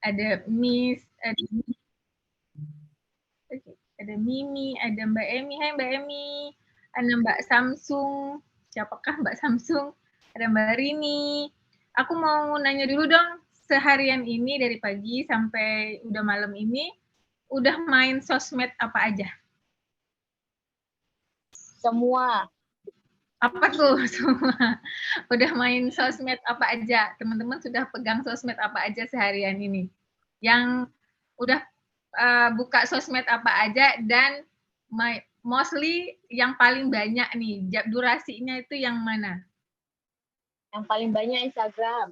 ada Miss, ada Mimi, ada Mbak Emi. Hai Mbak Emi. Ada Mbak Samsung. Siapakah Mbak Samsung? Ada Mbak Rini. Aku mau nanya dulu dong, seharian ini dari pagi sampai udah malam ini, udah main sosmed apa aja? Semua. Apa tuh semua? Udah main sosmed apa aja? Teman-teman sudah pegang sosmed apa aja seharian ini? Yang udah buka sosmed apa aja dan mostly yang paling banyak nih, durasinya itu yang mana? Yang paling banyak Instagram.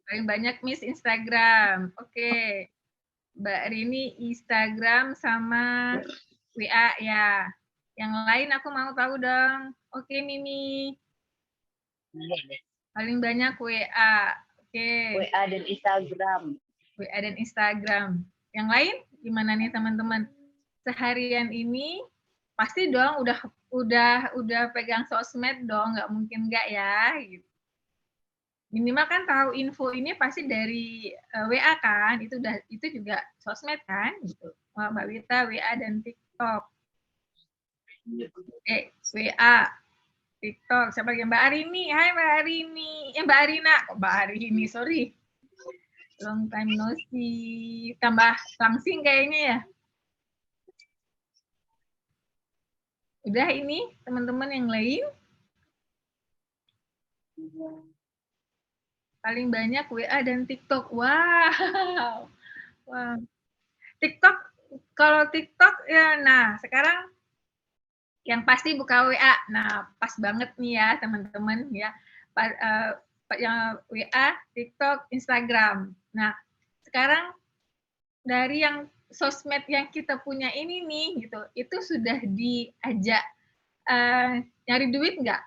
Paling banyak Miss Instagram. Oke. Mbak Rini Instagram sama WA ya. Yang lain aku mau tahu dong. Oke, Mimi. Paling banyak WA. Oke. WA dan Instagram. WA dan Instagram. Yang lain gimana nih teman-teman? Seharian ini pasti dong udah pegang sosmed dong, nggak mungkin nggak ya gitu. Minimal kan tahu info ini pasti dari WA kan, itu juga sosmed kan gitu. Mbak Wita WA dan TikTok. WA, TikTok. Siapa lagi? Mbak Arini. Hai Mbak Arini. Mbak Arina. Kok Mbak Arini? Sorry. Long time no see. Tambah langsing kayaknya ya. Udah ini teman-teman yang lain. Paling banyak WA dan TikTok. Wow. Wow. TikTok, kalau TikTok ya, nah sekarang yang pasti buka WA. Nah, pas banget nih ya teman-teman ya. Yang WA, TikTok, Instagram. Nah, sekarang dari yang sosmed yang kita punya ini nih gitu, itu sudah diajak nyari duit nggak?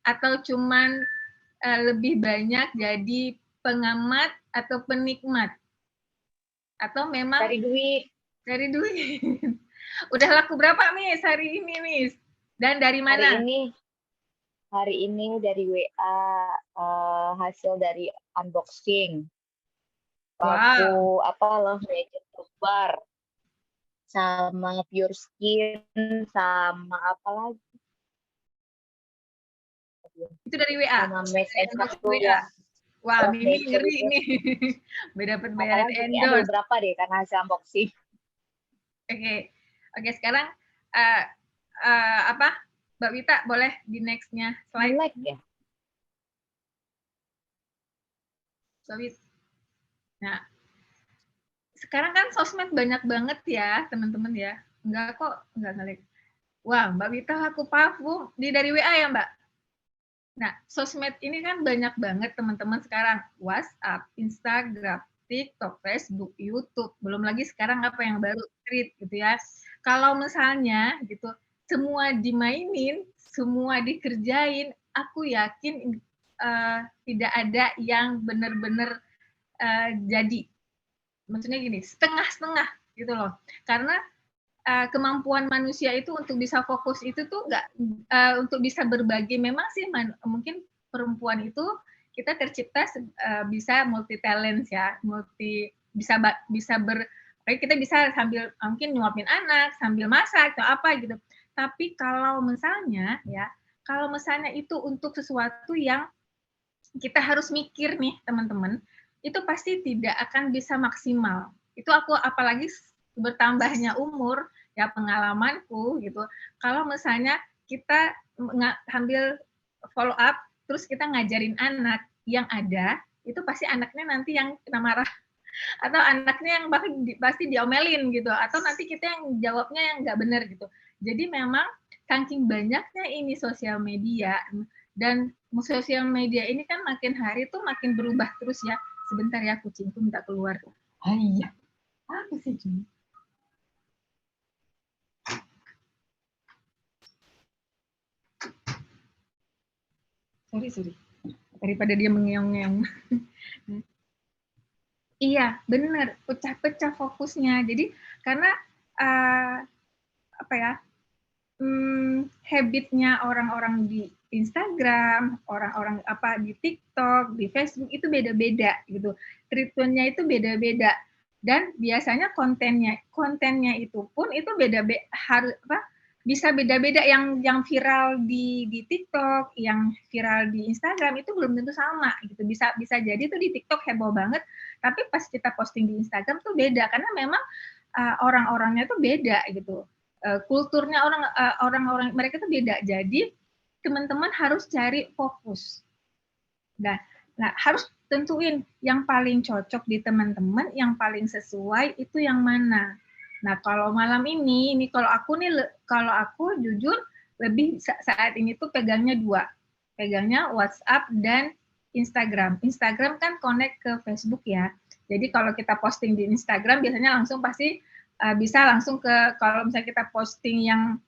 Atau cuman lebih banyak jadi pengamat atau penikmat? Atau memang Cari duit. Cari duit. Udah laku berapa Miss hari ini Miss? Dan dari mana? Hari ini dari WA, hasil dari unboxing. Laku apa loh, Legend of Bar. Sama Pure Skin, sama apa lagi? Itu dari WA? Sama Max and WA. Ya. Wah, Mimi ngeri ini. Dapat bayaran endorse. Ada beberapa deh karena hasil unboxing. Oke, sekarang apa? Mbak Wita boleh di next-nya slide. Like ya. Nah, sekarang kan sosmed banyak banget ya, teman-teman ya. Enggak kok, enggak ngelik. Wah, Mbak Wita aku parfum dari WA ya, Mbak? Nah, sosmed ini kan banyak banget teman-teman sekarang. WhatsApp, Instagram, TikTok, Facebook, YouTube. Belum lagi sekarang apa yang baru, Thread gitu ya. Kalau misalnya gitu, semua dimainin, semua dikerjain, aku yakin tidak ada yang benar-benar jadi. Maksudnya gini, setengah-setengah gitu loh. Karena kemampuan manusia itu untuk bisa fokus itu tuh nggak untuk bisa berbagi. Memang sih mungkin perempuan itu kita tercipta bisa multi talent ya, kita bisa sambil mungkin nyuapin anak, sambil masak atau apa gitu. Tapi kalau misalnya itu untuk sesuatu yang kita harus mikir nih teman-teman, itu pasti tidak akan bisa maksimal. Itu aku apalagi bertambahnya umur, ya pengalamanku gitu. Kalau misalnya kita ambil follow up, terus kita ngajarin anak yang ada, itu pasti anaknya nanti yang kena marah. Atau anaknya yang pasti diomelin gitu. Atau nanti kita yang jawabnya yang nggak benar gitu. Jadi memang saking banyaknya ini sosial media, dan sosial media ini kan makin hari tuh makin berubah terus ya. Sebentar ya, kucingku minta keluar. Iya. Apa sih Jun? Sorry. Daripada dia mengeong-ngeong. Iya, benar. Pecah-pecah fokusnya. Jadi karena habitnya orang-orang di Instagram, orang-orang di TikTok, di Facebook itu beda-beda gitu. treatment-nya itu beda-beda. Dan biasanya kontennya itu pun itu bisa beda-beda, yang viral di TikTok, yang viral di Instagram itu belum tentu sama gitu. Bisa jadi tuh di TikTok heboh banget, tapi pas kita posting di Instagram tuh beda karena memang orang-orangnya tuh beda gitu. Kulturnya orang-orang mereka tuh beda. Jadi teman-teman harus cari fokus. Nah, harus tentuin yang paling cocok di teman-teman, yang paling sesuai itu yang mana. Nah, kalau malam ini kalau aku jujur lebih saat ini tuh pegangnya 2. Pegangnya WhatsApp dan Instagram. Instagram kan connect ke Facebook ya. Jadi kalau kita posting di Instagram biasanya langsung pasti bisa langsung ke, kalau misalnya kita posting yang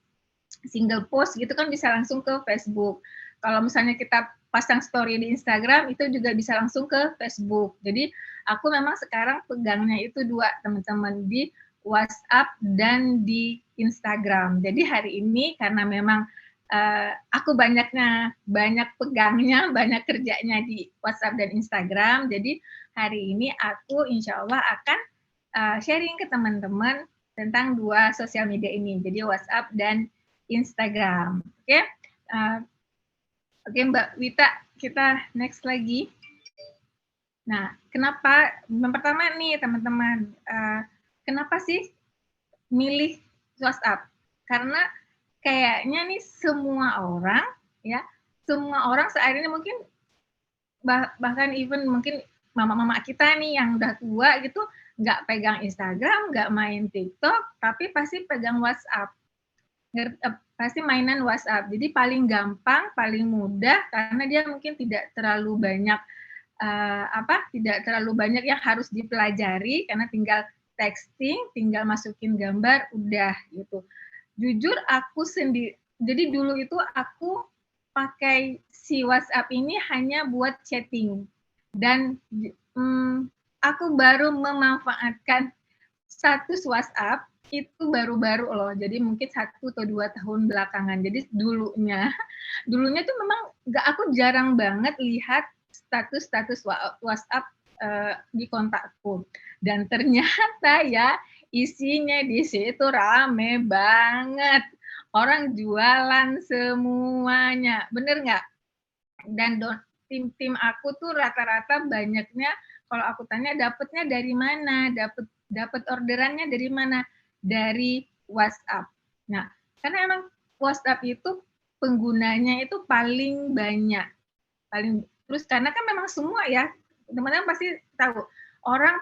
single post gitu kan bisa langsung ke Facebook. Kalau misalnya kita pasang story di Instagram itu juga bisa langsung ke Facebook. Jadi aku memang sekarang pegangnya itu 2, teman-teman, di WhatsApp dan di Instagram. Jadi hari ini karena memang aku banyak pegangnya, banyak kerjanya di WhatsApp dan Instagram. Jadi hari ini aku insya Allah akan sharing ke teman-teman tentang 2 sosial media ini. Jadi WhatsApp dan Instagram. Oke, Oke Mbak Wita, kita next lagi. Nah, kenapa? Yang pertama nih teman-teman, kenapa sih milih WhatsApp? Karena kayaknya nih semua orang saat ini mungkin bahkan even mungkin mama-mama kita nih yang udah tua gitu, nggak pegang Instagram, nggak main TikTok, tapi pasti pegang WhatsApp. Pasti mainan WhatsApp. Jadi paling gampang, paling mudah karena dia mungkin tidak terlalu banyak tidak terlalu banyak yang harus dipelajari karena tinggal texting, tinggal masukin gambar, udah gitu. Jujur aku sendiri, jadi dulu itu aku pakai si WhatsApp ini hanya buat chatting dan aku baru memanfaatkan status WhatsApp itu baru-baru loh, jadi mungkin 1 atau 2 tahun belakangan. Jadi dulunya tuh memang aku jarang banget lihat status WhatsApp di kontakku. Dan ternyata ya isinya di situ rame banget. Orang jualan semuanya, bener nggak? Dan tim aku tuh rata-rata banyaknya, kalau aku tanya dapatnya dari mana, dapat orderannya dari mana? Dari WhatsApp. Nah, karena emang WhatsApp itu penggunanya itu paling banyak. Terus karena kan memang semua ya, teman-teman pasti tahu, orang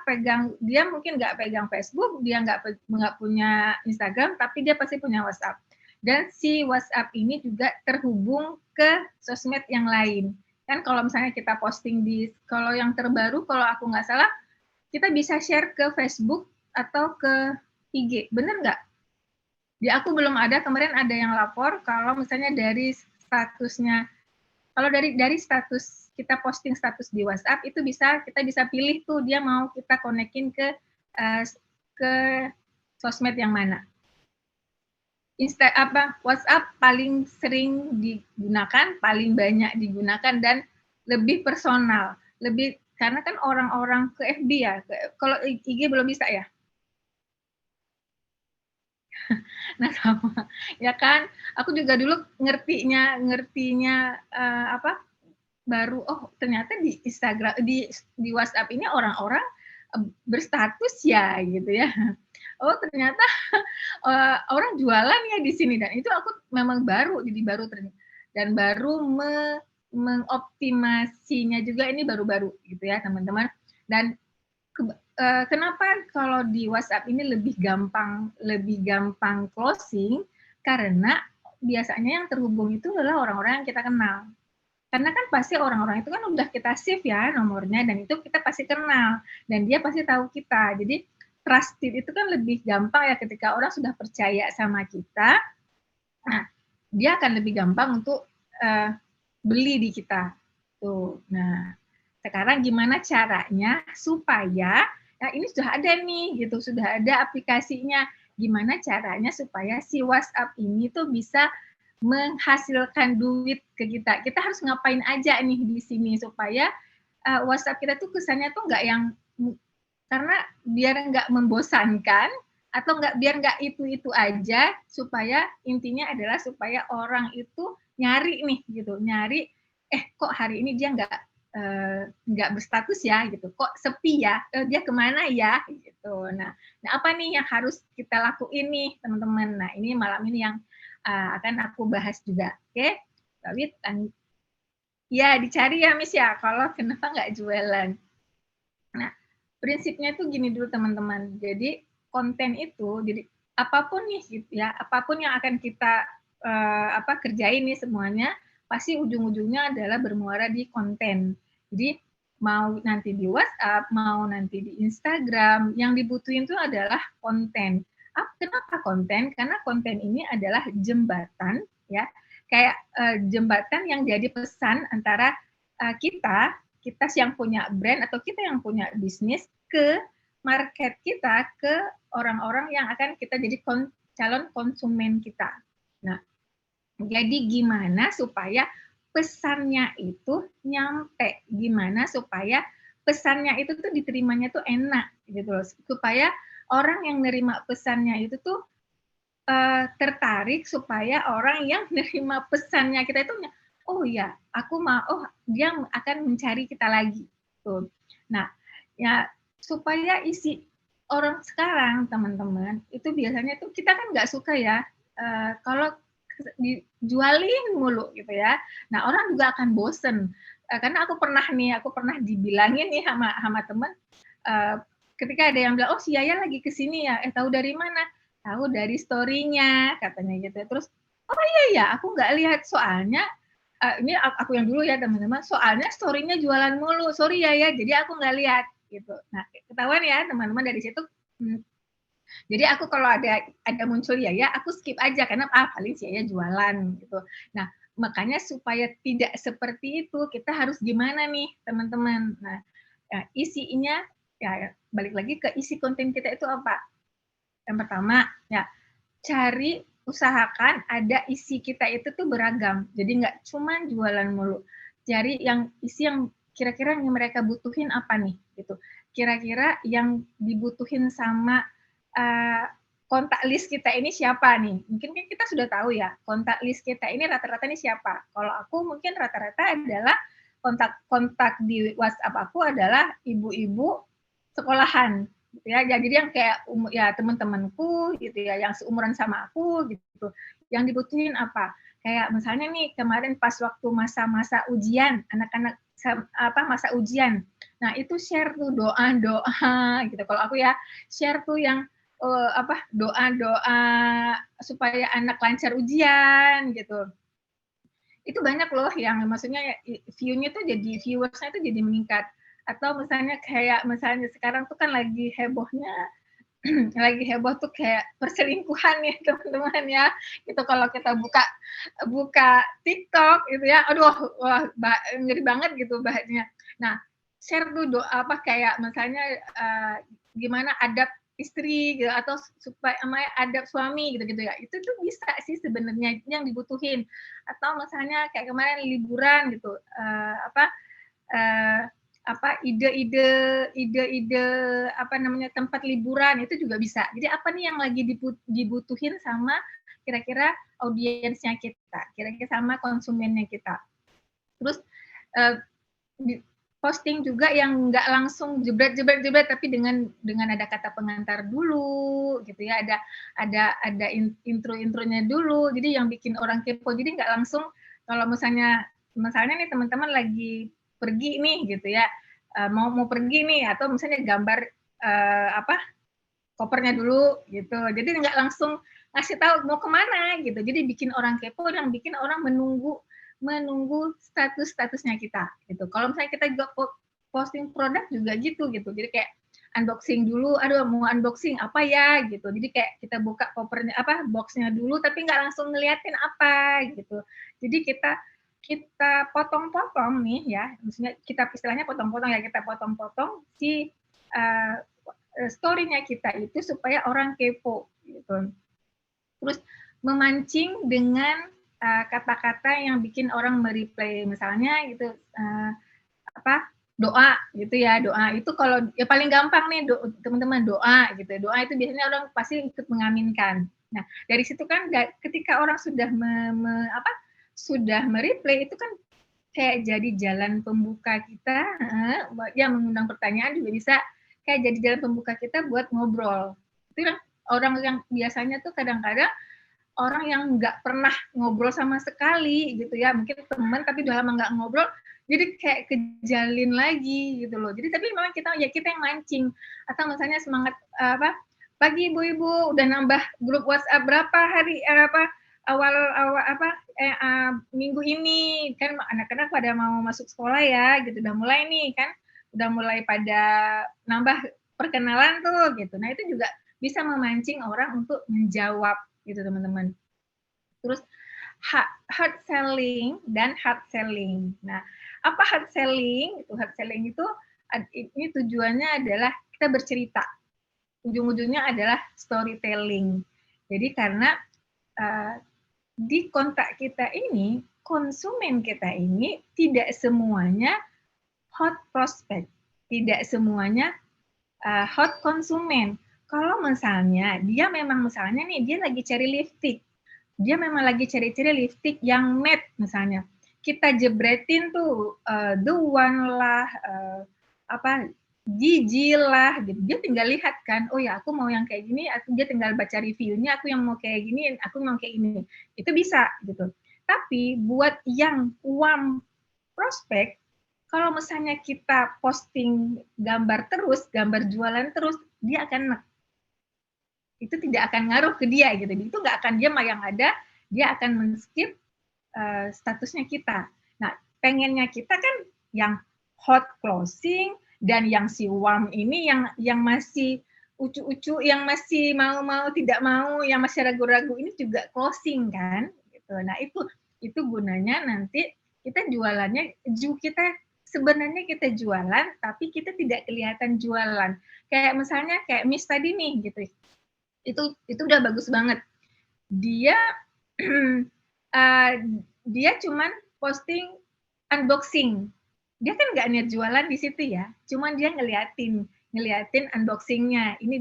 dia mungkin nggak pegang Facebook, dia nggak punya Instagram, tapi dia pasti punya WhatsApp. Dan si WhatsApp ini juga terhubung ke sosmed yang lain. Kan kalau misalnya kita posting kalau yang terbaru, kalau aku nggak salah, kita bisa share ke Facebook atau ke IG, bener nggak? Di aku belum ada, kemarin ada yang lapor kalau misalnya dari statusnya, kalau dari status kita posting status di WhatsApp itu kita bisa pilih tuh dia mau kita konekin ke sosmed yang mana. WhatsApp paling sering digunakan, paling banyak digunakan dan lebih personal, karena kan orang-orang ke FB ya. Kalau IG belum bisa ya. Nah sama, ya kan. Aku juga dulu ngertinya baru ternyata di Instagram di WhatsApp ini orang-orang berstatus ya gitu ya. Oh ternyata orang jualan ya di sini, dan itu aku memang baru dan baru mengoptimasinya juga ini baru-baru gitu ya teman-teman. Dan kenapa kalau di WhatsApp ini lebih gampang closing, karena biasanya yang terhubung itu adalah orang-orang yang kita kenal. Karena kan pasti orang-orang itu kan udah kita save ya nomornya, dan itu kita pasti kenal dan dia pasti tahu kita. Jadi trusted itu kan lebih gampang ya ketika orang sudah percaya sama kita. Nah, dia akan lebih gampang untuk beli di kita. Tuh. Nah, sekarang gimana caranya supaya ini sudah ada nih gitu, sudah ada aplikasinya. Gimana caranya supaya si WhatsApp ini tuh bisa menghasilkan duit ke kita. Kita harus ngapain aja nih di sini supaya WhatsApp kita tuh kesannya tuh nggak yang karena biar nggak membosankan atau biar nggak itu aja, supaya intinya adalah supaya orang itu nyari nih gitu, nyari kok hari ini dia nggak berstatus ya gitu, kok sepi ya, dia kemana ya gitu. Nah apa nih yang harus kita lakuin nih teman-teman. Nah ini malam ini yang akan aku bahas juga, oke? David, ya dicari ya Miss ya, kalau kenapa nggak jualan. Nah prinsipnya itu gini dulu teman-teman, jadi konten itu, jadi apapun nih gitu ya, apapun yang akan kita kerjain nih semuanya, pasti ujung-ujungnya adalah bermuara di konten. Jadi mau nanti di WhatsApp, mau nanti di Instagram, yang dibutuhin itu adalah konten. Kenapa konten? Karena konten ini adalah jembatan, ya, kayak jembatan yang jadi pesan antara kita yang punya brand atau kita yang punya bisnis ke market kita, ke orang-orang yang akan kita jadi calon konsumen kita. Nah, jadi gimana supaya pesannya itu nyampe, gimana supaya pesannya itu tuh diterimanya tuh enak gitu loh, supaya orang yang nerima pesannya itu tuh tertarik, supaya orang yang nerima pesannya kita itu, oh ya, aku mau, oh dia akan mencari kita lagi. Tuh. Nah, ya supaya isi orang sekarang teman-teman itu biasanya tuh kita kan nggak suka ya kalau dijualin mulu gitu ya. Nah orang juga akan bosen karena aku pernah dibilangin nih sama teman ketika ada yang bilang, oh si Yaya lagi kesini ya, tahu dari mana? Tahu dari story-nya katanya gitu. Terus oh iya ya, aku nggak lihat soalnya ini aku yang dulu ya teman-teman, soalnya story-nya jualan mulu, sorry ya, jadi aku nggak lihat gitu. Nah ketahuan ya teman-teman dari situ. Jadi aku kalau ada muncul ya aku skip aja karena paling sih ya jualan gitu. Nah makanya supaya tidak seperti itu kita harus gimana nih teman-teman. Nah isinya ya balik lagi ke isi konten kita itu apa. Yang pertama ya usahakan ada isi kita itu tuh beragam. Jadi nggak cuma jualan mulu. Cari isi yang kira-kira yang mereka butuhin apa nih gitu. Kira-kira yang dibutuhin sama kontak list kita ini siapa nih? Mungkin kita sudah tahu ya, kontak list kita ini rata-rata ini siapa. Kalau aku mungkin rata-rata adalah kontak di WhatsApp aku adalah ibu-ibu sekolahan gitu ya. Jadi yang kayak ya teman-temanku gitu ya, yang seumuran sama aku gitu. Yang dibutuhin apa? Kayak misalnya nih kemarin pas waktu masa-masa ujian, anak-anak masa ujian. Nah, itu share tuh doa-doa gitu. Kalau aku ya share tuh yang doa-doa supaya anak lancar ujian gitu. Itu banyak loh yang maksudnya view-nya tuh jadi viewersnya tuh jadi meningkat. Atau misalnya sekarang tuh kan lagi hebohnya lagi heboh tuh kayak perselingkuhan ya teman-teman ya. Itu kalau kita buka TikTok gitu ya, aduh wah ngeri banget gitu bahasanya. Nah, share tuh doa kayak misalnya gimana adab istri gitu atau supaya adab suami gitu-gitu ya. Itu tuh bisa sih sebenarnya yang dibutuhin. Atau misalnya kayak kemarin liburan gitu ide-ide tempat liburan itu juga bisa. Jadi apa nih yang lagi dibutuhin sama kira-kira audiensnya kita, kira-kira sama konsumennya kita. Terus posting juga yang nggak langsung jebret tapi dengan ada kata pengantar dulu gitu ya, ada intro-intronya dulu, jadi yang bikin orang kepo. Jadi nggak langsung kalau misalnya nih teman-teman lagi pergi nih gitu ya, mau pergi nih atau misalnya gambar kopernya dulu gitu, jadi nggak langsung ngasih tahu mau kemana gitu, jadi bikin orang kepo, yang bikin orang menunggu statusnya kita gitu. Kalau misalnya kita juga posting produk juga gitu, jadi kayak unboxing dulu, aduh mau unboxing apa ya gitu, jadi kayak kita buka kopernya boxnya dulu tapi nggak langsung ngeliatin apa gitu. Jadi kita potong-potong nih ya, maksudnya kita istilahnya potong-potong ya, kita potong-potong si story-nya kita itu supaya orang kepo gitu. Terus memancing dengan kata-kata yang bikin orang mereply, misalnya gitu doa gitu ya, doa itu kalau ya paling gampang nih teman-teman doa gitu. Doa itu biasanya orang pasti ikut mengaminkan. Nah, dari situ kan ketika orang sudah sudah mereply itu kan kayak jadi jalan pembuka kita, ya mengundang pertanyaan juga bisa kayak jadi jalan pembuka kita buat ngobrol. Itu kan orang yang biasanya tuh kadang-kadang orang yang nggak pernah ngobrol sama sekali gitu ya, mungkin teman tapi udah lama nggak ngobrol, jadi kayak kejalin lagi gitu loh. Jadi tapi memang kita yang mancing, atau misalnya semangat pagi ibu-ibu udah nambah grup WhatsApp berapa hari awal minggu ini kan anak-anak pada mau masuk sekolah ya gitu, udah mulai nih kan, udah mulai pada nambah perkenalan tuh gitu. Nah itu juga bisa memancing orang untuk menjawab gitu teman-teman. Terus hard selling dan hard selling. Nah, apa hard selling? Hard selling itu ini tujuannya adalah kita bercerita. Ujung-ujungnya adalah storytelling. Jadi karena di kontak kita ini, konsumen kita ini tidak semuanya hot prospect, tidak semuanya hot konsumen. Kalau misalnya dia memang misalnya nih dia lagi cari lipstick, dia memang lagi cari-cari lipstick yang matte misalnya, kita jebretin tuh The One lah, Gigi lah, gitu. Dia tinggal lihat kan, oh ya aku mau yang kayak gini, dia tinggal baca reviewnya, aku yang mau kayak gini, aku mau kayak gini, itu bisa gitu. Tapi buat yang warm prospek, kalau misalnya kita posting gambar terus, gambar jualan terus, dia akan itu tidak akan ngaruh ke dia gitu. Itu nggak akan dia yang ada, dia akan men-skip statusnya kita. Nah, pengennya kita kan yang hot closing dan yang si warm ini yang masih ucu-ucu, yang masih mau-mau tidak mau, yang masih ragu-ragu ini juga closing kan gitu. Nah, itu gunanya nanti kita jualannya kita sebenarnya kita jualan tapi kita tidak kelihatan jualan. Kayak misalnya kayak Miss tadi nih gitu. Itu udah bagus banget. Dia dia cuman posting unboxing. Dia kan nggak niat jualan di situ ya, cuman dia ngeliatin unboxingnya. Ini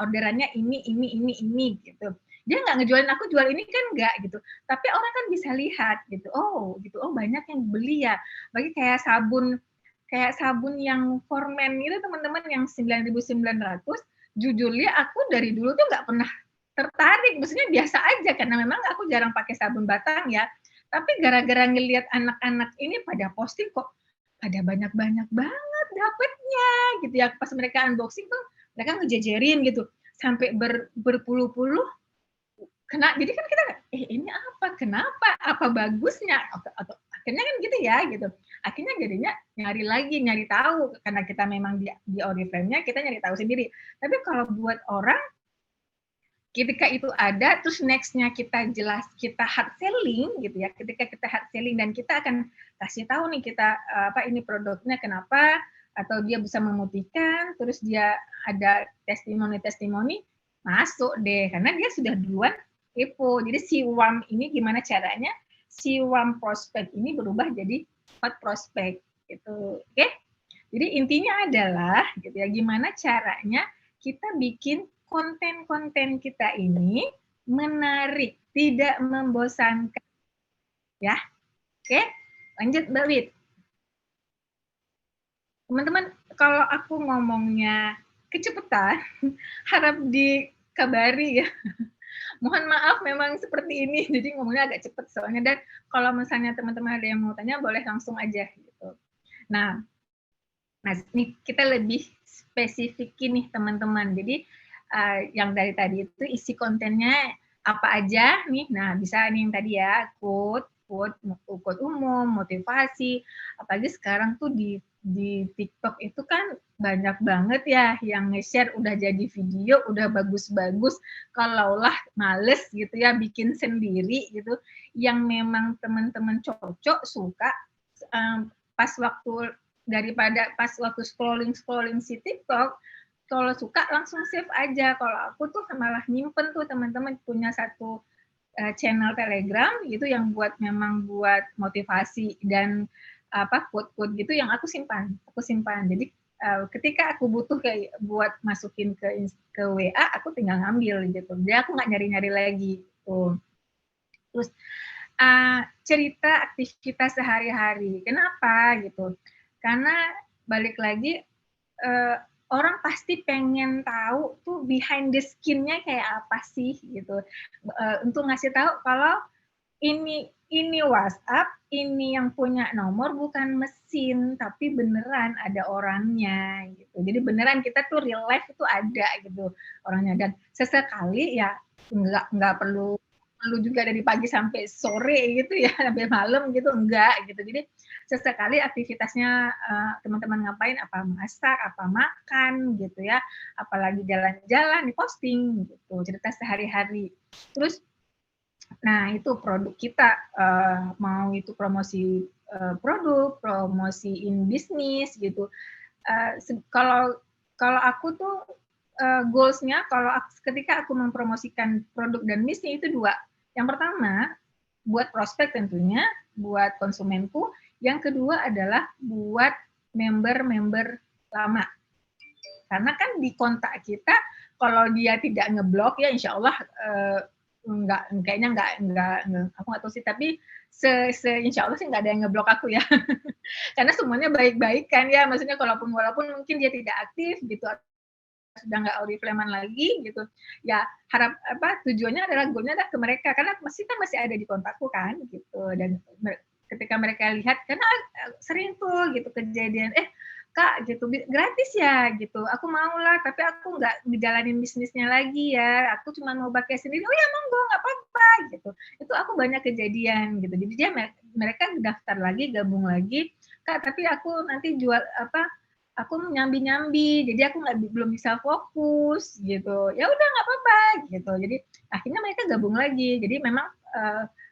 orderannya ini gitu. Dia nggak ngejualin aku jual ini kan nggak gitu. Tapi orang kan bisa lihat gitu. Oh gitu. Oh banyak yang beli ya. Bagi kayak sabun yang Formen itu teman-teman yang 9.900. Jujurnya aku dari dulu tuh nggak pernah tertarik, maksudnya biasa aja karena memang aku jarang pakai sabun batang ya. Tapi gara-gara ngelihat anak-anak ini pada posting kok pada banyak-banyak banget dapetnya gitu ya. Pas mereka unboxing tuh mereka ngejejerin gitu sampai berpuluh-puluh kena. Jadi kan kita ini apa? Kenapa? Apa bagusnya? Atau akhirnya kan gitu ya gitu. Akhirnya jadinya nyari tahu karena kita memang di Oriflame-nya kita nyari tahu sendiri. Tapi kalau buat orang ketika itu ada, terus next-nya kita hard selling gitu ya. Ketika kita hard selling dan kita akan kasih tahu nih kita ini produknya kenapa, atau dia bisa memutihkan, terus dia ada testimoni masuk deh karena dia sudah duluan kepo. Jadi si warm ini gimana caranya si warm prospect ini berubah jadi hot prospect gitu. Oke? Jadi intinya adalah gitu ya, gimana caranya kita bikin konten-konten kita ini menarik, tidak membosankan. Ya, oke? Lanjut Mbak Wit. Teman-teman, kalau aku ngomongnya kecepatan, harap dikabari ya. Mohon maaf memang seperti ini, jadi ngomongnya agak cepat soalnya. Dan kalau misalnya teman-teman ada yang mau tanya, boleh langsung aja gitu. Nah ini kita lebih spesifikin nih teman-teman. Jadi yang dari tadi itu isi kontennya apa aja nih. Nah bisa nih yang tadi ya, quote umum, motivasi. Apalagi sekarang tuh di TikTok itu kan banyak banget ya yang nge-share udah jadi video, udah bagus-bagus. Kalaulah males gitu ya bikin sendiri gitu, yang memang teman-teman cocok, suka, pas waktu daripada pas waktu scrolling si TikTok, kalau suka langsung save aja. Kalau aku tuh malah nyimpen tuh teman-teman punya satu channel Telegram gitu yang memang buat motivasi dan quote-quote gitu yang aku simpan. Jadi ketika aku butuh kayak buat masukin ke WA, aku tinggal ngambil gitu. Jadi aku nggak nyari-nyari lagi. Tuh. Terus cerita aktivitas sehari-hari. Kenapa gitu? Karena balik lagi orang pasti pengen tahu tuh behind the skin-nya kayak apa sih gitu. Untuk ngasih tahu kalau ini WhatsApp, ini yang punya nomor bukan mesin, tapi beneran ada orangnya gitu. Jadi beneran kita tuh real life itu ada gitu orangnya, dan sesekali ya nggak perlu juga dari pagi sampai sore gitu ya, sampai malam gitu, enggak gitu. Jadi sesekali aktivitasnya teman-teman ngapain, apa masak, apa makan gitu ya, apalagi jalan-jalan diposting gitu, cerita sehari-hari. Terus nah itu produk kita, mau itu promosi produk, promosiin bisnis gitu. Kalau aku tuh goals-nya ketika aku mempromosikan produk dan bisnis itu 2. Yang pertama, buat prospek tentunya, buat konsumenku. Yang kedua adalah buat member-member lama. Karena kan di kontak kita, kalau dia tidak ngeblok ya insya Allah kayaknya enggak, aku nggak tahu sih, tapi insya Allah sih nggak ada yang ngeblok aku ya. Karena semuanya baik-baik kan ya, maksudnya walaupun mungkin dia tidak aktif gitu, sudah nggak Oriflame lagi gitu, ya tujuannya adalah goalnya adalah ke mereka, karena masih ada di kontakku kan gitu. Dan ketika mereka lihat, karena sering tuh gitu kejadian, Kak gitu gratis ya gitu, aku mau lah, tapi aku nggak ngejalanin bisnisnya lagi ya, aku cuma mau pakai sendiri. Oh ya monggo, nggak apa-apa gitu. Itu aku banyak kejadian gitu. Jadi mereka daftar lagi, gabung lagi, Kak tapi aku nanti jual aku nyambi-nyambi, jadi aku belum bisa fokus gitu. Ya udah nggak apa-apa gitu. Jadi akhirnya mereka gabung lagi. Jadi memang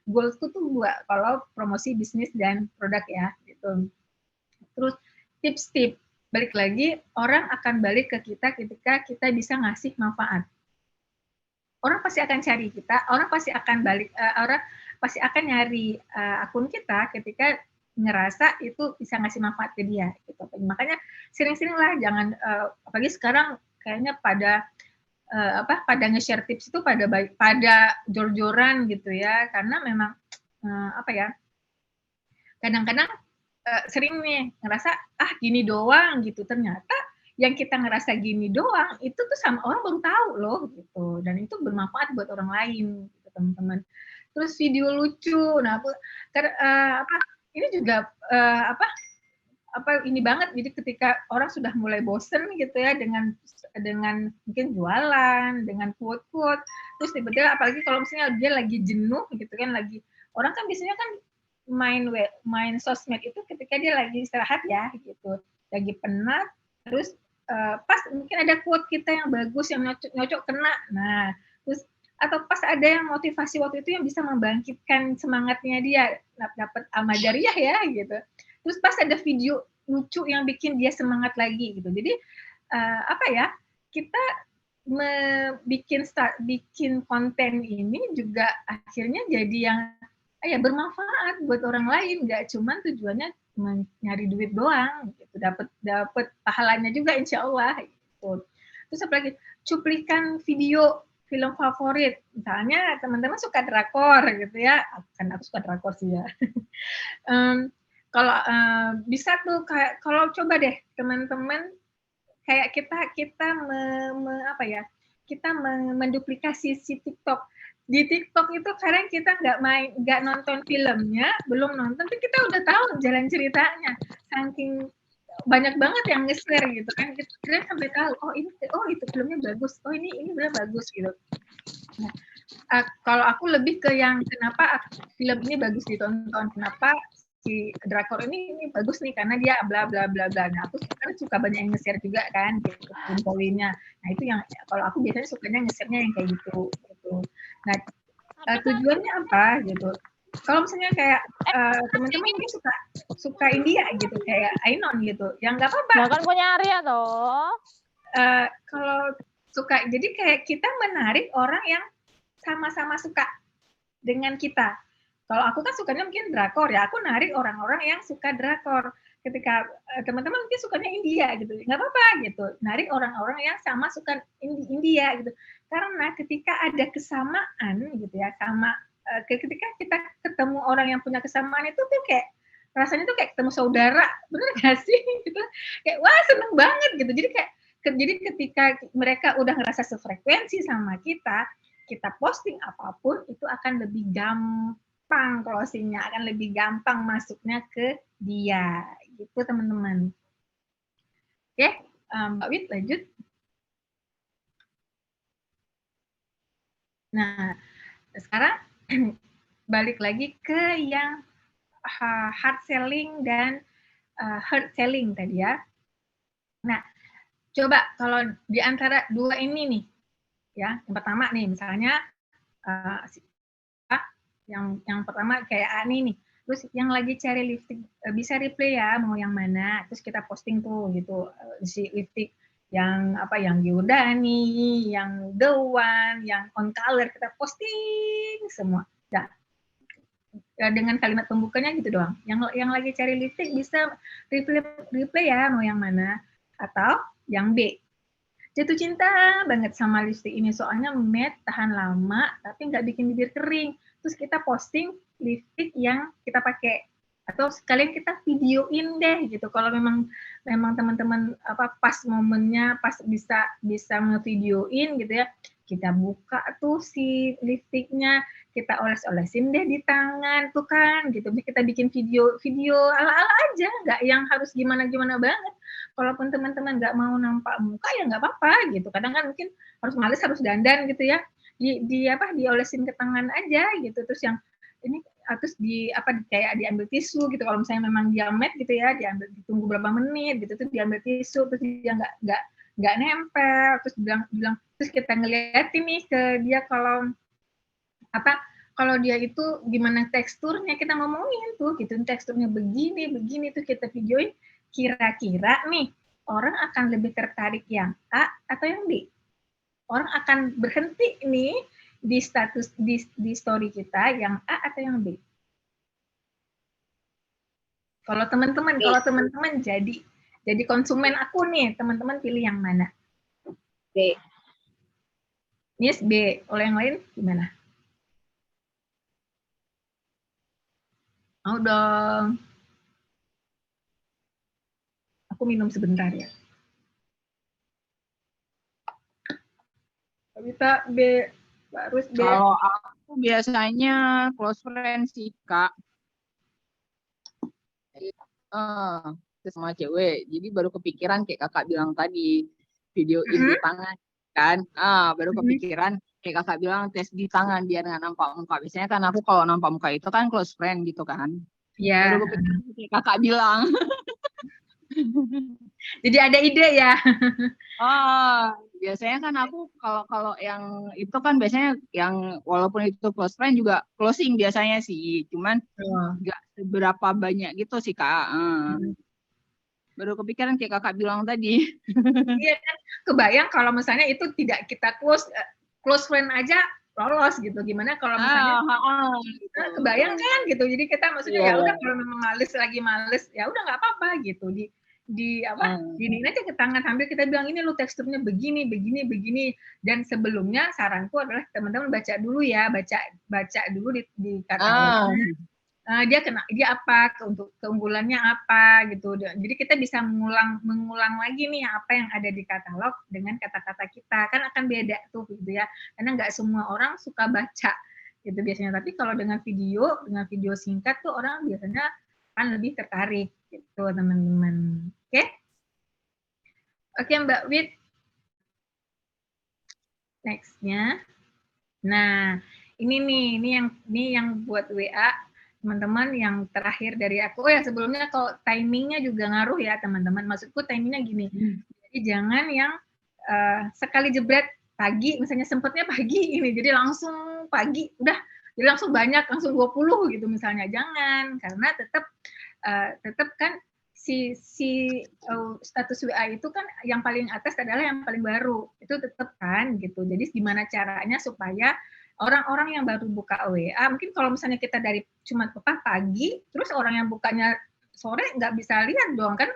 goalsku tuh buat kalau promosi bisnis dan produk ya gitu. Terus tips-tips, balik lagi, orang akan balik ke kita ketika kita bisa ngasih manfaat. Orang pasti akan cari kita, orang pasti akan nyari akun kita ketika ngerasa itu bisa ngasih manfaat ke dia gitu. Makanya sering-sering lah, jangan apalagi sekarang kayaknya pada nge-share tips itu pada jor-joran gitu ya, karena memang kadang-kadang sering nih ngerasa gini doang gitu, ternyata yang kita ngerasa gini doang itu tuh sama orang baru tahu loh gitu, dan itu bermanfaat buat orang lain gitu teman-teman. Terus video lucu, nah ini juga ini banget, jadi ketika orang sudah mulai bosen gitu ya dengan mungkin jualan, dengan quote-quote, terus tiba-tiba apalagi kalau misalnya dia lagi jenuh gitu kan, orang kan biasanya kan main sosmed itu ketika dia lagi istirahat ya gitu, lagi penat, terus pas mungkin ada quote kita yang bagus, yang nyocok kena, nah terus atau pas ada yang motivasi waktu itu yang bisa membangkitkan semangatnya dia, dapat amal jariah ya gitu. Terus pas ada video lucu yang bikin dia semangat lagi gitu. Jadi kita bikin konten ini juga akhirnya jadi yang bermanfaat buat orang lain, nggak cuma tujuannya nyari duit doang gitu, dapat pahalanya juga insya Allah gitu. Terus apalagi cuplikan video film favorit, misalnya teman-teman suka drakor gitu ya, kan aku suka drakor sih ya. Kalau bisa tuh kayak, kalau coba deh teman-teman kayak kita menduplikasi si TikTok. Di TikTok itu kadang kita nggak nonton filmnya, belum nonton, tapi kita udah tahu jalan ceritanya. Saking banyak banget yang nge-share gitu kan, kita sampai tahu itu filmnya bagus, ini filmnya bagus gitu. Nah, kalau aku lebih ke yang kenapa film ini bagus ditonton, kenapa si drakor ini bagus nih, karena dia bla bla bla bla. Nah aku suka banyak yang nge-share juga kan gitu, poin-poinnya. Nah itu yang kalau aku biasanya sukanya nge-share-nya yang kayak gitu. Nah tujuannya apa gitu? Kalau misalnya kayak teman-teman mungkin suka India gitu, kayak Ainon gitu, yang nggak apa-apa. Ya kan punya Arya toh. Kalau suka, jadi kayak kita menarik orang yang sama-sama suka dengan kita. Kalau aku kan sukanya mungkin drakor ya, aku narik orang-orang yang suka drakor. Ketika teman-teman mungkin sukanya India gitu, nggak apa-apa gitu. Narik orang-orang yang sama suka India gitu. Karena ketika ada kesamaan gitu ya, ketika kita ketemu orang yang punya kesamaan itu tuh kayak rasanya tuh kayak ketemu saudara, bener gak sih? Gitu. Kayak wah seneng banget gitu. Jadi ketika mereka udah ngerasa sefrekuensi sama kita posting apapun itu akan lebih gampang closing-nya, akan lebih gampang masuknya ke dia. Gitu teman-teman. Oke, Mbak Wit lanjut. Nah, sekarang balik lagi ke yang hard selling dan hard selling tadi ya. Nah, coba kalau di antara dua ini nih, ya, yang pertama nih misalnya yang pertama kayak Ani nih, terus yang lagi cari lipstick bisa replay ya mau yang mana, terus kita posting tuh gitu si lipstick yang apa yang Giordani, yang The One, yang On Color kita posting semua. Nah, dengan kalimat pembukanya gitu doang. Yang lagi cari lipstick bisa replay ya mau yang mana, atau yang B, jatuh cinta banget sama lipstick ini soalnya matte tahan lama tapi nggak bikin bibir kering, terus kita posting lipstick yang kita pakai atau sekalian kita videoin deh gitu kalau memang teman-teman apa pas momennya pas bisa ngevideoin gitu ya, kita buka tuh si lipsticknya, kita oles-olesin deh di tangan tuh kan gitu, kita bikin video ala-ala aja, nggak yang harus gimana-gimana banget. Kalaupun teman-teman nggak mau nampak muka ya nggak apa-apa gitu. Kadang kan mungkin harus dandan gitu ya. Diolesin ke tangan aja gitu. Terus yang ini terus kayak diambil tisu gitu. Kalau misalnya memang dia matte gitu ya, ditunggu berapa menit gitu, terus diambil tisu, terus dia nggak nempel, terus bilang terus kita ngeliatin nih ke dia kalau dia itu gimana teksturnya, kita ngomongin tuh gitu, teksturnya begini tuh kita videoin, kira-kira nih orang akan lebih tertarik yang A atau yang B? Orang akan berhenti nih di status di story kita yang A atau yang B? Kalau teman-teman jadi konsumen aku nih, teman-teman pilih yang mana? B. Yes, B. Oleh yang lain gimana? Mau dong. Aku minum sebentar ya. Kita B, harus B. Kalau aku biasanya close friend sih, Kak. Sama cewek. Jadi baru kepikiran kayak kakak bilang tadi, video di tangan kan. Baru kepikiran kayak kakak bilang tes di tangan biar nggak nampak muka. Biasanya kan aku kalau nampak muka itu kan close friend gitu kan. Iya. Baru kepikiran kayak kakak bilang. Jadi ada ide ya. Biasanya kan aku kalau yang itu kan biasanya yang walaupun itu close friend juga closing biasanya sih, cuman nggak seberapa banyak gitu sih Kak. Baru kepikiran kayak kakak bilang tadi. Iya kan, kebayang kalau misalnya itu tidak kita close friend aja lolos gitu. Gimana kalau misalnya Gitu. kebayang kan gitu. Jadi kita maksudnya ya udah kalau memang lagi males ya udah nggak apa-apa gitu. Giniin aja ke tangan sambil kita bilang ini lu teksturnya begini dan sebelumnya saranku adalah teman-teman baca dulu ya, baca dulu di katalog. Dia apa untuk keunggulannya apa gitu. Jadi kita bisa mengulang lagi nih apa yang ada di katalog dengan kata-kata kita, kan akan beda tuh gitu ya, karena nggak semua orang suka baca gitu biasanya, tapi kalau dengan video singkat tuh orang biasanya kan lebih tertarik gitu teman-teman. Oke Mbak Wit, nextnya. Nah ini yang buat WA teman-teman yang terakhir dari aku. Oh ya sebelumnya kalau timingnya juga ngaruh ya teman-teman. Maksudku timingnya gini. Jadi jangan yang sekali jebret pagi, misalnya sempatnya pagi ini, jadi langsung pagi udah, jadi langsung banyak, langsung 20 gitu misalnya. Jangan, karena tetap kan si status WA itu kan yang paling atas adalah yang paling baru. Itu tetap kan gitu. Jadi gimana caranya supaya orang-orang yang baru buka WA, mungkin kalau misalnya kita dari cuma pagi, terus orang yang bukanya sore nggak bisa lihat dong, kan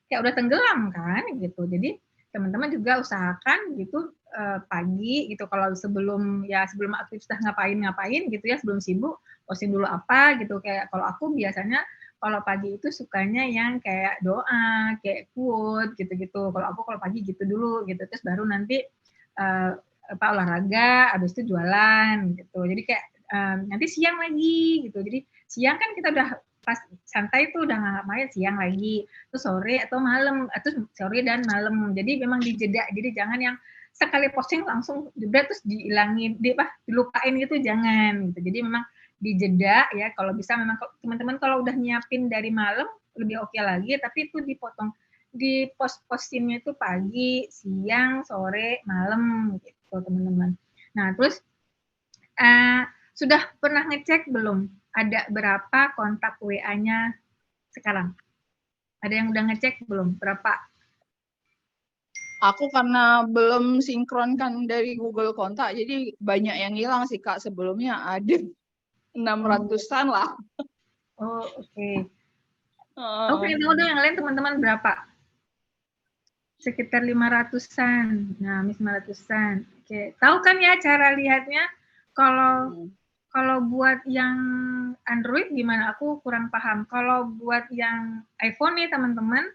kayak udah tenggelam kan gitu. Jadi teman-teman juga usahakan gitu pagi gitu, kalau sebelum aktivitas ngapain gitu ya, sebelum sibuk posting dulu apa gitu. Kayak kalau aku biasanya kalau pagi itu sukanya yang kayak doa, kayak quote gitu-gitu. Kalau pagi gitu dulu gitu, terus baru nanti olahraga, habis itu jualan gitu. Jadi kayak nanti siang lagi gitu. Jadi siang kan kita udah pas santai tuh udah nggak ngapain, siang lagi, terus sore atau malam, atau sore dan malam. Jadi memang dijeda. Jadi jangan yang sekali posting langsung jeda terus dihilangin, dilupain gitu, jangan gitu. Jadi memang dijeda ya, kalau bisa memang teman-teman kalau udah nyiapin dari malam lebih oke lagi, tapi itu dipotong, di postingnya itu pagi, siang, sore, malam gitu teman-teman. Nah terus sudah pernah ngecek belum ada berapa kontak WA-nya sekarang? Ada yang udah ngecek belum berapa? Aku karena belum sinkronkan dari Google Kontak, jadi banyak yang hilang sih Kak. Sebelumnya ada 600-an lah. Oh oke. Aku pengen tahu dong yang lain teman-teman berapa? Sekitar 500-an. Nah, 500-an. Oke. Tahu kan ya cara lihatnya? Kalau buat yang Android gimana? Aku kurang paham. Kalau buat yang iPhone nih teman-teman,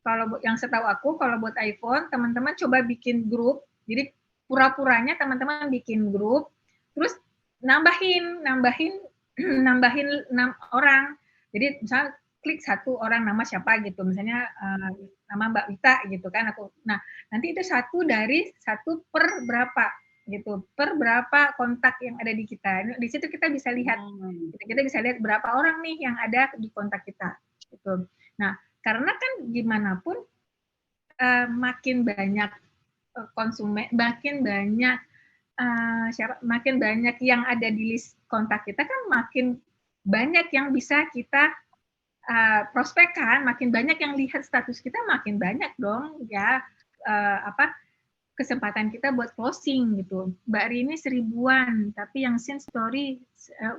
kalau yang setahu aku, kalau buat iPhone, teman-teman coba bikin grup. Jadi pura-puranya teman-teman bikin grup, terus nambahin 6 orang. Jadi misalnya klik satu orang nama siapa gitu, misalnya nama Mbak Wita gitu kan aku. Nah, nanti itu satu per berapa gitu, per berapa kontak yang ada di kita. Di situ kita bisa lihat, kita bisa lihat berapa orang nih yang ada di kontak kita. Gitu. Nah, karena kan gimana pun makin banyak konsumen, makin banyak yang ada di list kontak kita kan makin banyak yang bisa kita prospekkan, makin banyak yang lihat status kita, makin banyak dong ya kesempatan kita buat closing gitu. Mbak Rini 1000-an, tapi yang seen story,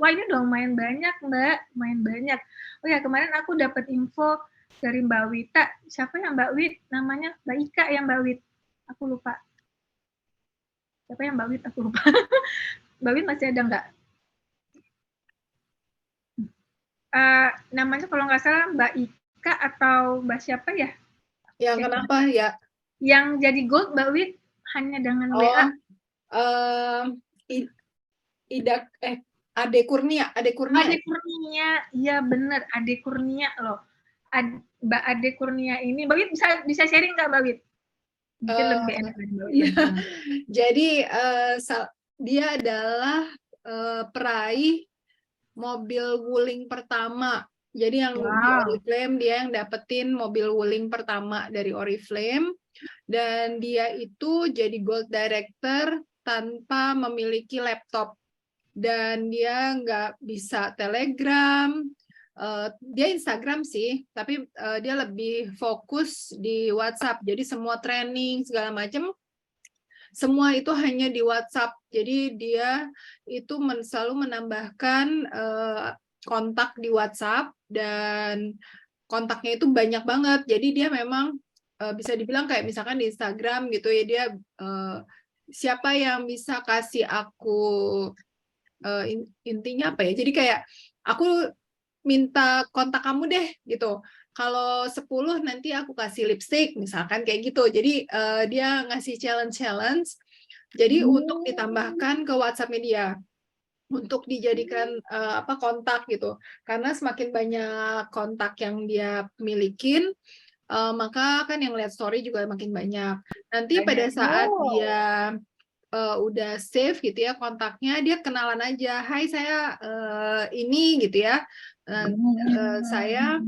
wah ini udah lumayan banyak Mbak, lumayan banyak. Oh ya kemarin aku dapat info dari Mbak Wita, siapa yang Mbak Wit? Namanya Mbak Ika yang Mbak Wit, aku lupa. Siapa yang Mbak Wit? Aku lupa. Mbak Wit masih ada nggak? Namanya kalau nggak salah Mbak Ika atau Mbak siapa ya? Yang kenapa ya? Yang jadi gold Mbak Wit hanya dengan WA. Ade Kurnia. Ade Kurnia, iya bener, Ade Kurnia loh. Mbak Ade Kurnia ini, Mbak Wit bisa sharing nggak Mbak Wit? Mungkin lebih enak dari Mbak Wit. Iya. Jadi dia adalah peraih mobil wuling pertama. Jadi yang di Oriflame, dia yang dapetin mobil wuling pertama dari Oriflame. Dan dia itu jadi gold director tanpa memiliki laptop. Dan dia nggak bisa Telegram, dia Instagram sih, tapi dia lebih fokus di WhatsApp. Jadi semua training segala macam, semua itu hanya di WhatsApp. Jadi dia itu selalu menambahkan kontak di WhatsApp dan kontaknya itu banyak banget. Jadi dia memang bisa dibilang kayak misalkan di Instagram gitu ya, dia siapa yang bisa kasih aku intinya apa ya? Jadi kayak aku minta kontak kamu deh gitu. Kalau 10 nanti aku kasih lipstick misalkan kayak gitu. Jadi dia ngasih challenge. Jadi untuk ditambahkan ke WhatsApp media untuk dijadikan kontak gitu. Karena semakin banyak kontak yang dia milikin, maka kan yang lihat story juga makin banyak. Nanti pada saat dia udah save gitu ya kontaknya, dia kenalan aja, hai saya ini gitu ya, saya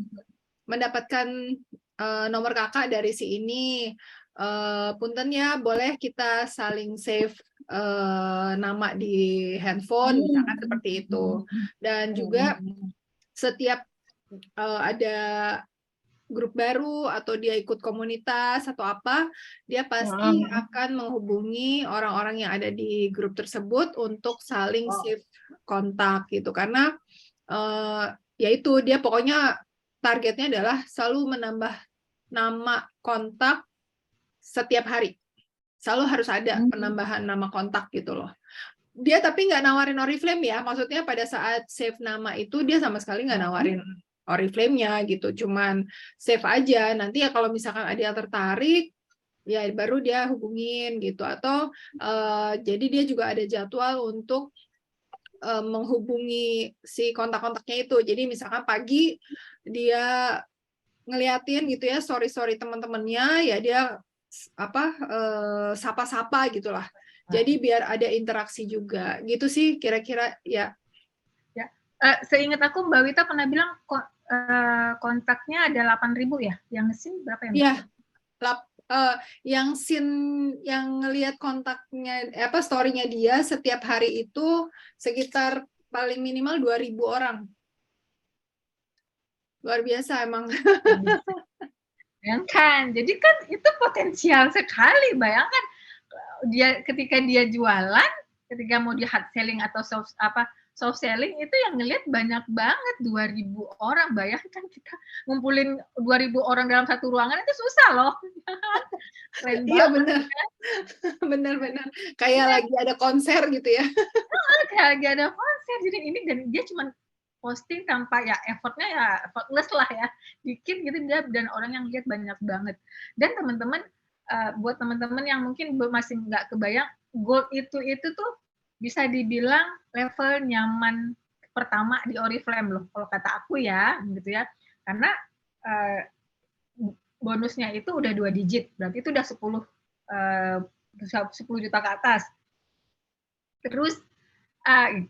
mendapatkan nomor kakak dari si ini, punten ya boleh kita saling save nama di handphone misalkan seperti itu. Dan juga setiap ada grup baru atau dia ikut komunitas atau apa, dia pasti akan menghubungi orang-orang yang ada di grup tersebut untuk saling save kontak gitu. Karena ya itu dia pokoknya targetnya adalah selalu menambah nama kontak setiap hari. Selalu harus ada penambahan nama kontak gitu loh. Dia tapi nggak nawarin Oriflame ya, maksudnya pada saat save nama itu dia sama sekali nggak nawarin Oriflame-nya gitu, cuman save aja. Nanti ya kalau misalkan ada yang tertarik, ya baru dia hubungin gitu. Atau jadi dia juga ada jadwal untuk menghubungi si kontak-kontaknya itu. Jadi misalkan pagi dia ngeliatin gitu ya story-story teman-temannya, ya dia sapa-sapa gitulah. Jadi biar ada interaksi juga. Gitu sih kira-kira ya. Seingat aku Mbak Wita pernah bilang kontaknya ada 8.000 ya. Yang SIM berapa ya? Iya. Yang ngelihat kontaknya story-nya dia setiap hari itu sekitar paling minimal 2.000 orang. Luar biasa emang. Bayangkan, jadi kan itu potensial sekali. Bayangkan dia ketika dia jualan, ketika mau di hard selling atau soft selling itu yang ngelihat banyak banget 2.000 orang. Bayangkan kita ngumpulin 2.000 orang dalam satu ruangan itu susah loh. Iya benar. Benar. Kayak lagi ada konser gitu ya. Kayak lagi ada konser. Jadi ini dan dia cuma posting tanpa ya effortnya ya effortless lah ya. Dikit gitu dia dan orang yang lihat banyak banget. Dan teman-teman buat teman-teman yang mungkin masih nggak kebayang, gold itu tuh bisa dibilang level nyaman pertama di Oriflame loh, kalau kata aku ya, gitu ya. Karena bonusnya itu udah 2 digit, berarti itu udah 10 juta ke atas. Terus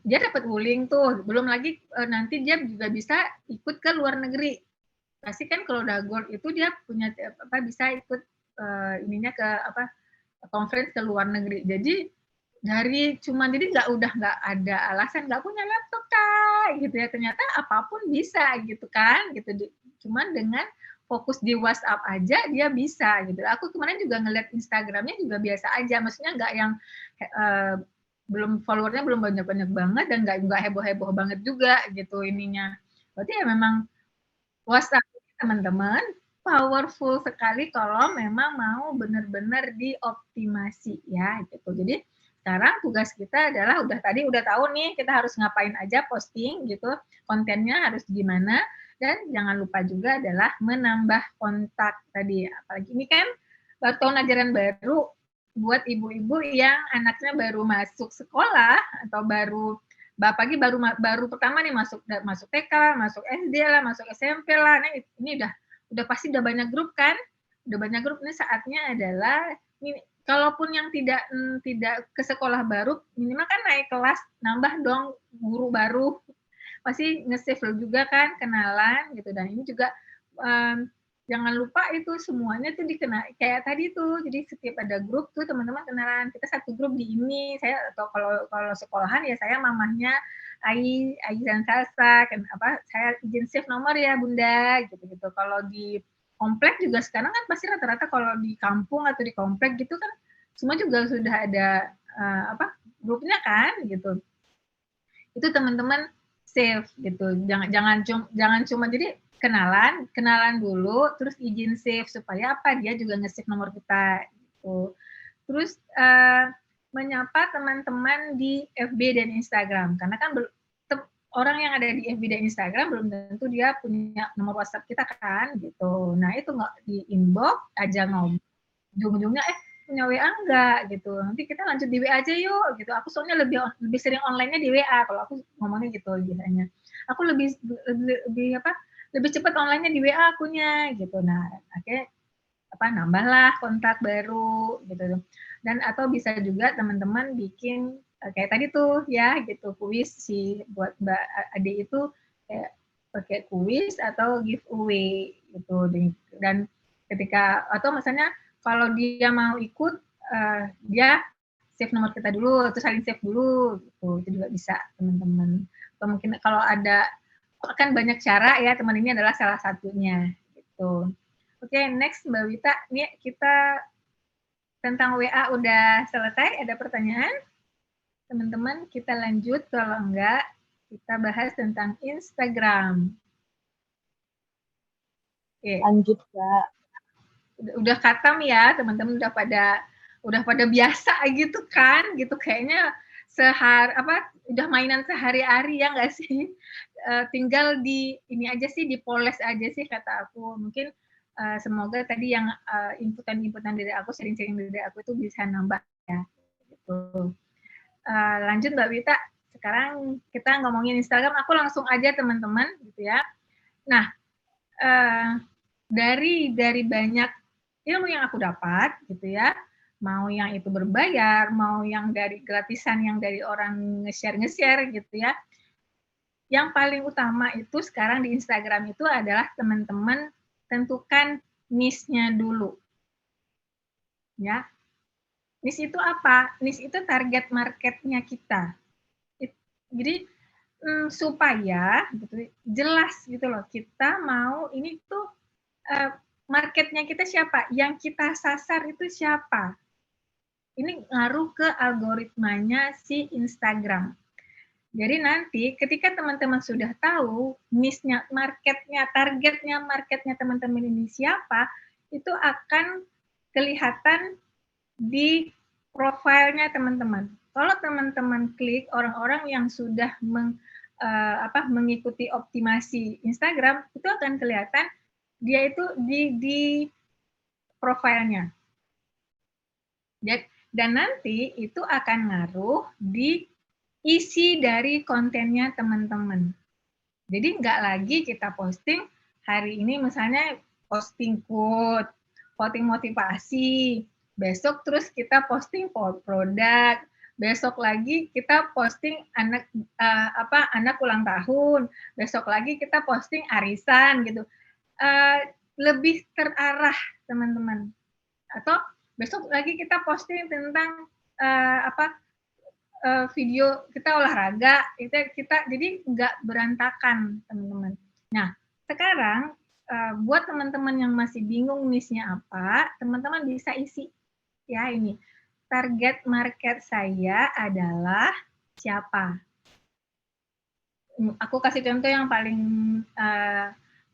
dia dapat wuling tuh, belum lagi nanti dia juga bisa ikut ke luar negeri. Pasti kan kalau udah gold itu dia punya bisa ikut ininya ke conference ke luar negeri. Jadi jadi nggak ada alasan nggak punya laptop Kak gitu ya, ternyata apapun bisa gitu kan gitu. Cuman dengan fokus di WhatsApp aja dia bisa gitu. Aku kemarin juga ngeliat Instagramnya juga biasa aja, maksudnya nggak yang belum followernya belum banyak banget dan nggak heboh banget juga gitu ininya. Berarti ya memang WhatsApp teman-teman powerful sekali kalau memang mau benar-benar dioptimasi ya gitu. Jadi sekarang tugas kita adalah udah tahu nih kita harus ngapain aja posting gitu, kontennya harus gimana, dan jangan lupa juga adalah menambah kontak tadi. Apalagi ini kan tahun ajaran baru buat ibu-ibu yang anaknya baru masuk sekolah atau bapaknya baru pertama nih masuk TK, masuk SD lah, masuk SMP lah. Nah, ini udah pasti udah banyak grup kan? Udah banyak grup. Ini saatnya adalah kalaupun yang tidak ke sekolah baru, minimal kan naik kelas, nambah dong guru baru. Pasti nge-save juga kan, kenalan gitu. Dan ini juga jangan lupa itu semuanya tuh kayak tadi tuh. Jadi setiap ada grup tuh teman-teman kenalan. Kita satu grup di ini. Saya atau kalau sekolahan ya saya mamahnya Ai dan Salsa. Saya izin save nomor ya Bunda gitu. Kalau di komplek juga sekarang kan pasti rata-rata kalau di kampung atau di komplek gitu kan semua juga sudah ada grupnya kan gitu. Itu teman-teman save gitu. Jangan cuma jadi kenalan dulu terus izin save supaya dia juga nge-save nomor kita gitu. Terus menyapa teman-teman di FB dan Instagram karena kan orang yang ada di FB dan Instagram belum tentu dia punya nomor WhatsApp kita kan gitu. Nah itu nggak di inbox aja ngobrol, ujung-ujungnya punya WA enggak gitu. Nanti kita lanjut di WA aja yuk gitu. Aku soalnya lebih sering online-nya di WA kalau aku ngomongnya gitu biasanya. Aku lebih cepat online-nya di WA akunya gitu. Nah akhirnya nambahlah kontak baru gitu. Dan atau bisa juga teman-teman bikin kayak tadi tuh ya gitu kuis buat Mbak Ade itu kayak pakai kuis atau giveaway gitu. Dan ketika atau misalnya kalau dia mau ikut dia save nomor kita dulu terus saling save dulu gitu. Itu juga bisa teman-teman. Atau mungkin kalau ada kan banyak cara ya, teman ini adalah salah satunya gitu. gitu. Oke, next Mbak Wita, nih kita tentang WA udah selesai, ada pertanyaan? Teman-teman, kita lanjut, kalau enggak kita bahas tentang Instagram. Oke. Lanjut, Kak. Udah khatam ya, teman-teman udah pada biasa gitu kan, gitu kayaknya udah mainan sehari-hari ya nggak sih? Tinggal di ini aja sih, dipoles aja sih kata aku. Mungkin semoga tadi yang inputan-inputan dari aku, sharing-sharing dari aku itu bisa nambah ya. Gitu. Lanjut Mbak Wita, sekarang kita ngomongin Instagram. Aku langsung aja teman-teman, gitu ya. Nah, dari banyak ilmu yang aku dapat, gitu ya. Mau yang itu berbayar, mau yang dari gratisan, yang dari orang nge-share gitu ya. Yang paling utama itu sekarang di Instagram itu adalah teman-teman tentukan niche-nya dulu. Ya. Niche itu apa? Niche itu target market-nya kita. Jadi supaya gitu, jelas gitu loh, kita mau ini tuh marketnya kita siapa, yang kita sasar itu siapa. Ini ngaruh ke algoritmanya si Instagram. Jadi nanti ketika teman-teman sudah tahu niche-nya, marketnya, targetnya marketnya teman-teman ini siapa, itu akan kelihatan di profilnya teman-teman. Kalau teman-teman klik orang-orang yang sudah mengikuti optimasi Instagram, itu akan kelihatan dia itu di profilnya. Dan nanti itu akan ngaruh di isi dari kontennya teman-teman. Jadi nggak lagi kita posting hari ini misalnya posting quote, posting motivasi, besok terus kita posting produk, besok lagi kita posting anak ulang tahun, besok lagi kita posting arisan gitu. Lebih terarah teman-teman. Atau besok lagi kita posting tentang video kita olahraga, kita jadi nggak berantakan teman-teman. Nah sekarang buat teman-teman yang masih bingung niche-nya apa, teman-teman bisa isi ya ini. Target market saya adalah siapa? Aku kasih contoh yang paling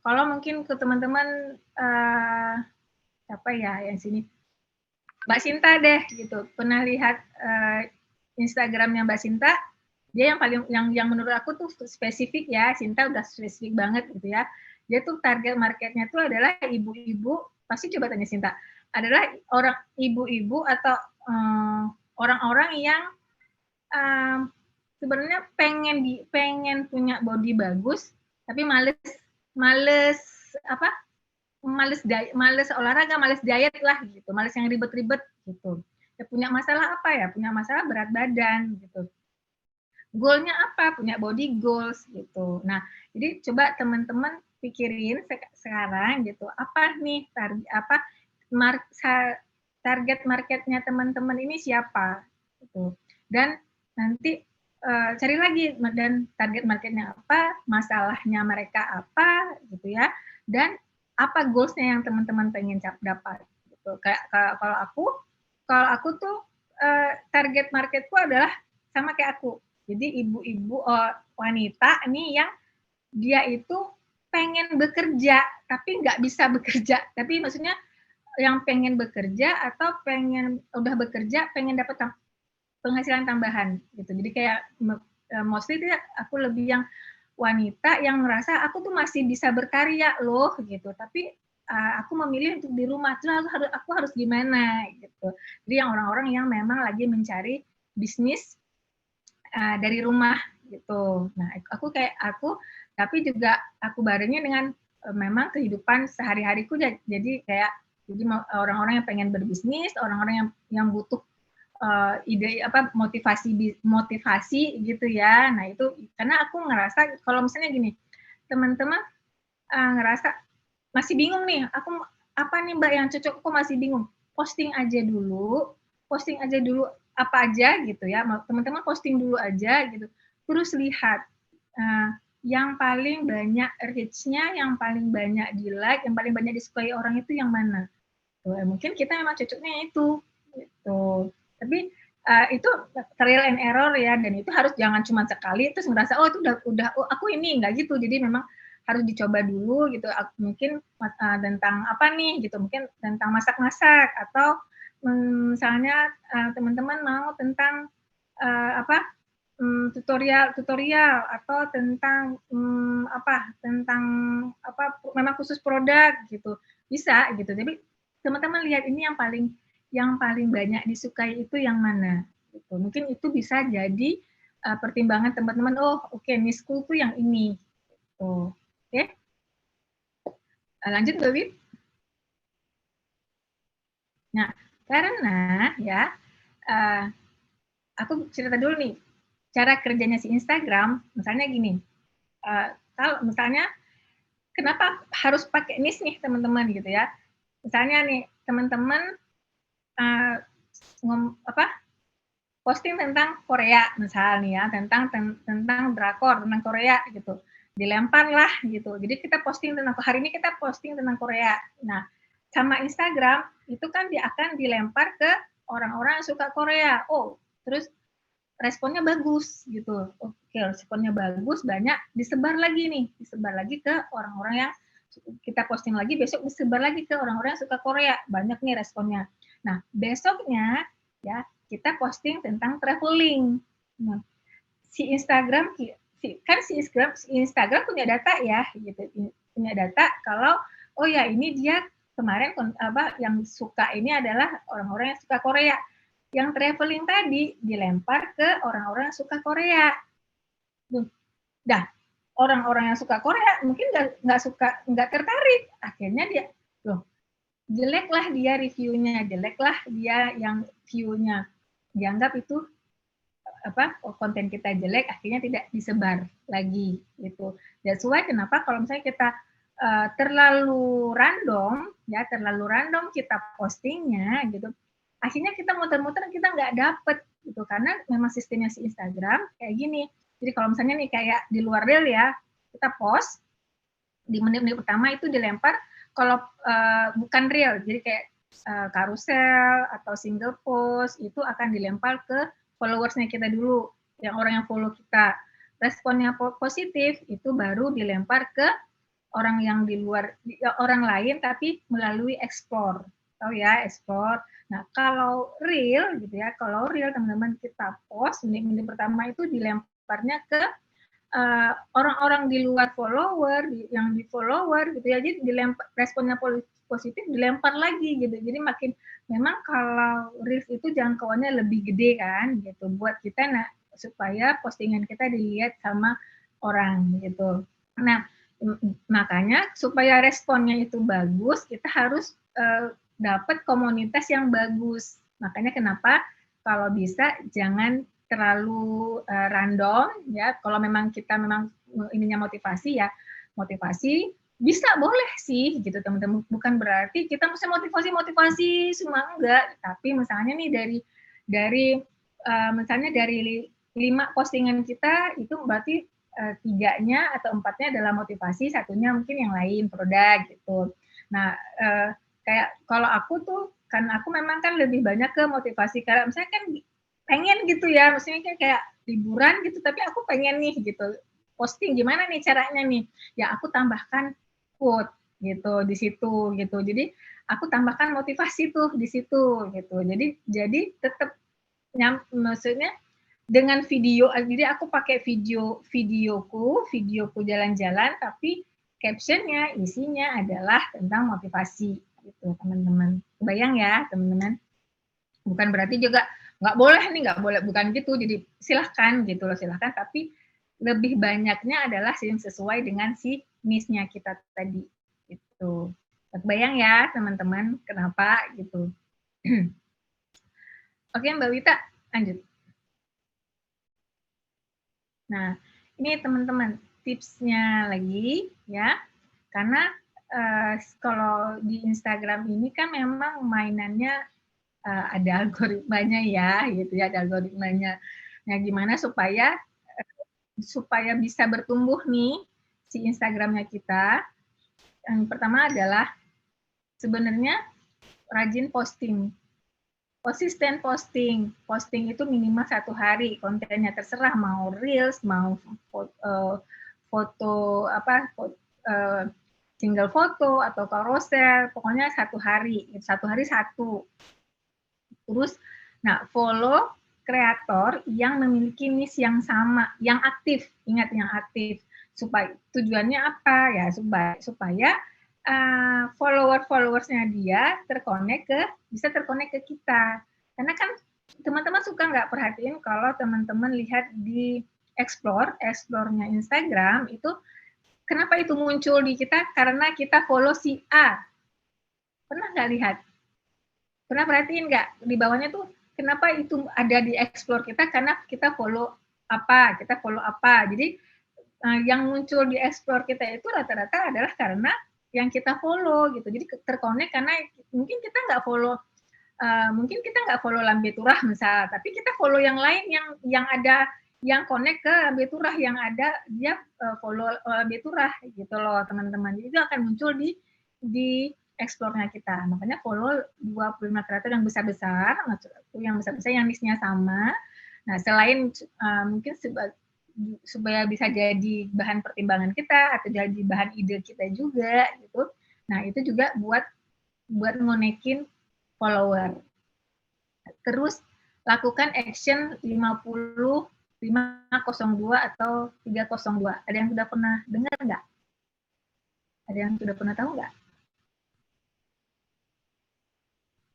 kalau mungkin ke teman-teman siapa ya yang sini, Mbak Sinta deh gitu. Pernah lihat Instagramnya Mbak Sinta? Dia yang paling yang menurut aku tuh spesifik ya. Sinta udah spesifik banget gitu ya. Dia tuh target marketnya tuh adalah ibu-ibu. Pasti coba tanya Sinta. Adalah orang ibu-ibu atau orang-orang yang sebenarnya pengen punya body bagus, tapi males olahraga, males diet lah gitu, males yang ribet-ribet gitu. Ya, punya masalah apa ya? Punya masalah berat badan gitu. Goalnya apa? Punya body goals gitu. Nah, jadi coba teman-teman pikirin sekarang gitu, apa nih target marketnya teman-teman ini siapa gitu. Dan nanti cari lagi dan target marketnya apa, masalahnya mereka apa gitu ya. Dan apa goals-nya yang teman-teman pengen dapat gitu. Kayak kalau aku tuh target marketku adalah sama kayak aku. Jadi ibu-ibu wanita nih yang dia itu pengen bekerja tapi nggak bisa bekerja. Tapi maksudnya yang pengen bekerja atau udah bekerja pengen dapat penghasilan tambahan gitu. Jadi kayak mostly aku lebih yang wanita yang merasa aku tuh masih bisa berkarya loh gitu, tapi aku memilih untuk di rumah, terus aku harus gimana gitu. Jadi yang orang-orang yang memang lagi mencari bisnis dari rumah gitu. Nah aku tapi juga aku barengnya dengan memang kehidupan sehari-hariku, jadi kayak orang-orang yang pengen berbisnis, orang-orang yang butuh ide motivasi gitu ya. Nah itu karena aku ngerasa kalau misalnya gini, teman-teman ngerasa masih bingung nih, aku apa nih Mbak yang cocok, aku masih bingung. Posting aja dulu apa aja gitu ya. Teman-teman posting dulu aja gitu. Terus lihat yang paling banyak reach-nya, yang paling banyak di-like, yang paling banyak disukai orang itu yang mana. Tuh, mungkin kita memang cocoknya itu. Gitu. Tapi itu trial and error ya, dan itu harus jangan cuma sekali terus ngerasa oh itu udah oh, aku ini enggak gitu. Jadi memang harus dicoba dulu gitu. Mungkin tentang apa nih gitu, mungkin tentang masak-masak atau misalnya teman-teman mau tentang tutorial atau tentang tentang memang khusus produk gitu, bisa gitu. Jadi teman-teman lihat ini yang paling banyak disukai itu yang mana gitu. Mungkin itu bisa jadi pertimbangan teman-teman, oh oke, niche-ku tuh yang ini gitu. Oke. Lanjut Mbak Wit. Nah, karena ya aku cerita dulu nih cara kerjanya si Instagram. Misalnya gini, kalau misalnya kenapa harus pakai niche nih teman-teman gitu ya. Misalnya nih teman-teman posting tentang Korea misalnya ya, tentang drakor, tentang Korea gitu. Dilempar lah gitu. Jadi kita posting tentang hari ini kita posting tentang Korea. Nah, sama Instagram itu kan dia akan dilempar ke orang-orang yang suka Korea. Oh, terus responnya bagus gitu. Oke, responnya bagus, banyak disebar lagi ke orang-orang yang kita posting lagi, besok disebar lagi ke orang-orang yang suka Korea, banyak nih responnya. Nah, besoknya ya kita posting tentang traveling. Nah, si Instagram punya data ya, gitu, punya data kalau oh ya ini dia kemarin yang suka ini adalah orang-orang yang suka Korea. Yang traveling tadi dilempar ke orang-orang yang suka Korea. Dah, orang-orang yang suka Korea mungkin nggak tertarik. Akhirnya dia, jeleklah dia reviewnya, jeleklah dia yang view-nya. Dianggap itu konten kita jelek, akhirnya tidak disebar lagi gitu. That's why kenapa kalau misalnya kita terlalu random kita postingnya gitu, akhirnya kita muter-muter kita nggak dapet gitu, karena memang sistemnya si Instagram kayak gini. Jadi kalau misalnya nih kayak di luar reel ya, kita post di menit-menit pertama itu dilempar, kalau bukan reel, jadi kayak karusel atau single post itu akan dilempar ke followersnya kita dulu, yang orang yang follow kita. Responnya positif itu baru dilempar ke orang yang di luar, orang lain tapi melalui explore. Tahu ya, explore. Nah, kalau reel gitu ya, kalau reel teman-teman kita post menit-menit pertama itu dilemparnya ke orang-orang di luar follower, yang di follower gitu ya, jadi responnya positif dilempar lagi gitu. Jadi makin memang kalau reels itu jangkauannya lebih gede kan gitu buat kita, nah supaya postingan kita dilihat sama orang gitu. Nah, makanya supaya responnya itu bagus, kita harus dapat komunitas yang bagus. Makanya kenapa kalau bisa jangan terlalu random ya. Kalau memang kita ininya motivasi ya, motivasi bisa boleh sih gitu teman-teman. Bukan berarti kita mesti motivasi semua, enggak. Tapi misalnya nih dari misalnya dari 5 postingan kita itu berarti 3-nya atau 4-nya adalah motivasi, 1-nya mungkin yang lain produk gitu. Nah, kayak kalau aku tuh kan aku memang kan lebih banyak ke motivasi, karena misalnya kan pengen gitu ya, maksudnya kayak liburan gitu, tapi aku pengen nih gitu posting, gimana nih caranya nih? Ya aku tambahkan quote gitu di situ gitu. Jadi aku tambahkan motivasi tuh di situ gitu. Jadi tetap maksudnya dengan video, jadi aku pakai videoku jalan-jalan, tapi captionnya isinya adalah tentang motivasi gitu teman-teman. Kebayang ya teman-teman? Bukan berarti juga nggak boleh, bukan gitu. Jadi silahkan gitu loh, silahkan, tapi lebih banyaknya adalah yang sesuai dengan si niche-nya kita tadi gitu. Kebayang ya teman-teman kenapa gitu. Oke Mbak Wita, lanjut. Nah, ini teman-teman tipsnya lagi ya, karena kalau di Instagram ini kan memang mainannya ada algoritmanya ya, gitu ya, ada algoritmanya. Nah, gimana supaya supaya bisa bertumbuh nih si Instagramnya kita, yang pertama adalah sebenarnya rajin posting, konsisten posting. Posting itu minimal 1 hari, kontennya terserah mau reels, mau foto apa, single foto atau carousel, pokoknya 1 hari, 1 hari 1. Terus, nah follow kreator yang memiliki niche yang sama, yang aktif, ingat yang aktif. Supaya tujuannya apa ya? Supaya followersnya dia bisa terkonek ke kita. Karena kan teman-teman suka nggak perhatiin kalau teman-teman lihat di explore-nya Instagram itu, kenapa itu muncul di kita? Karena kita follow si A. Pernah nggak lihat? Pernah perhatiin nggak di bawahnya tuh kenapa itu ada di explore kita? Karena kita follow apa? Jadi yang muncul di explore kita itu rata-rata adalah karena yang kita follow gitu. Jadi terkonek karena mungkin kita nggak follow Lambe Turah misal, tapi kita follow yang lain yang ada yang connect ke Lambe Turah, yang ada dia follow Lambe Turah gitu loh teman-teman. Jadi itu akan muncul di explore-nya kita. Makanya follow 25 kreator yang besar-besar, yang niche-nya sama. Nah, selain mungkin supaya bisa jadi bahan pertimbangan kita atau jadi bahan ide kita juga gitu. Nah, itu juga buat ngonekin follower. Terus lakukan action 502 atau 302. Ada yang sudah pernah dengar nggak? Ada yang sudah pernah tahu nggak?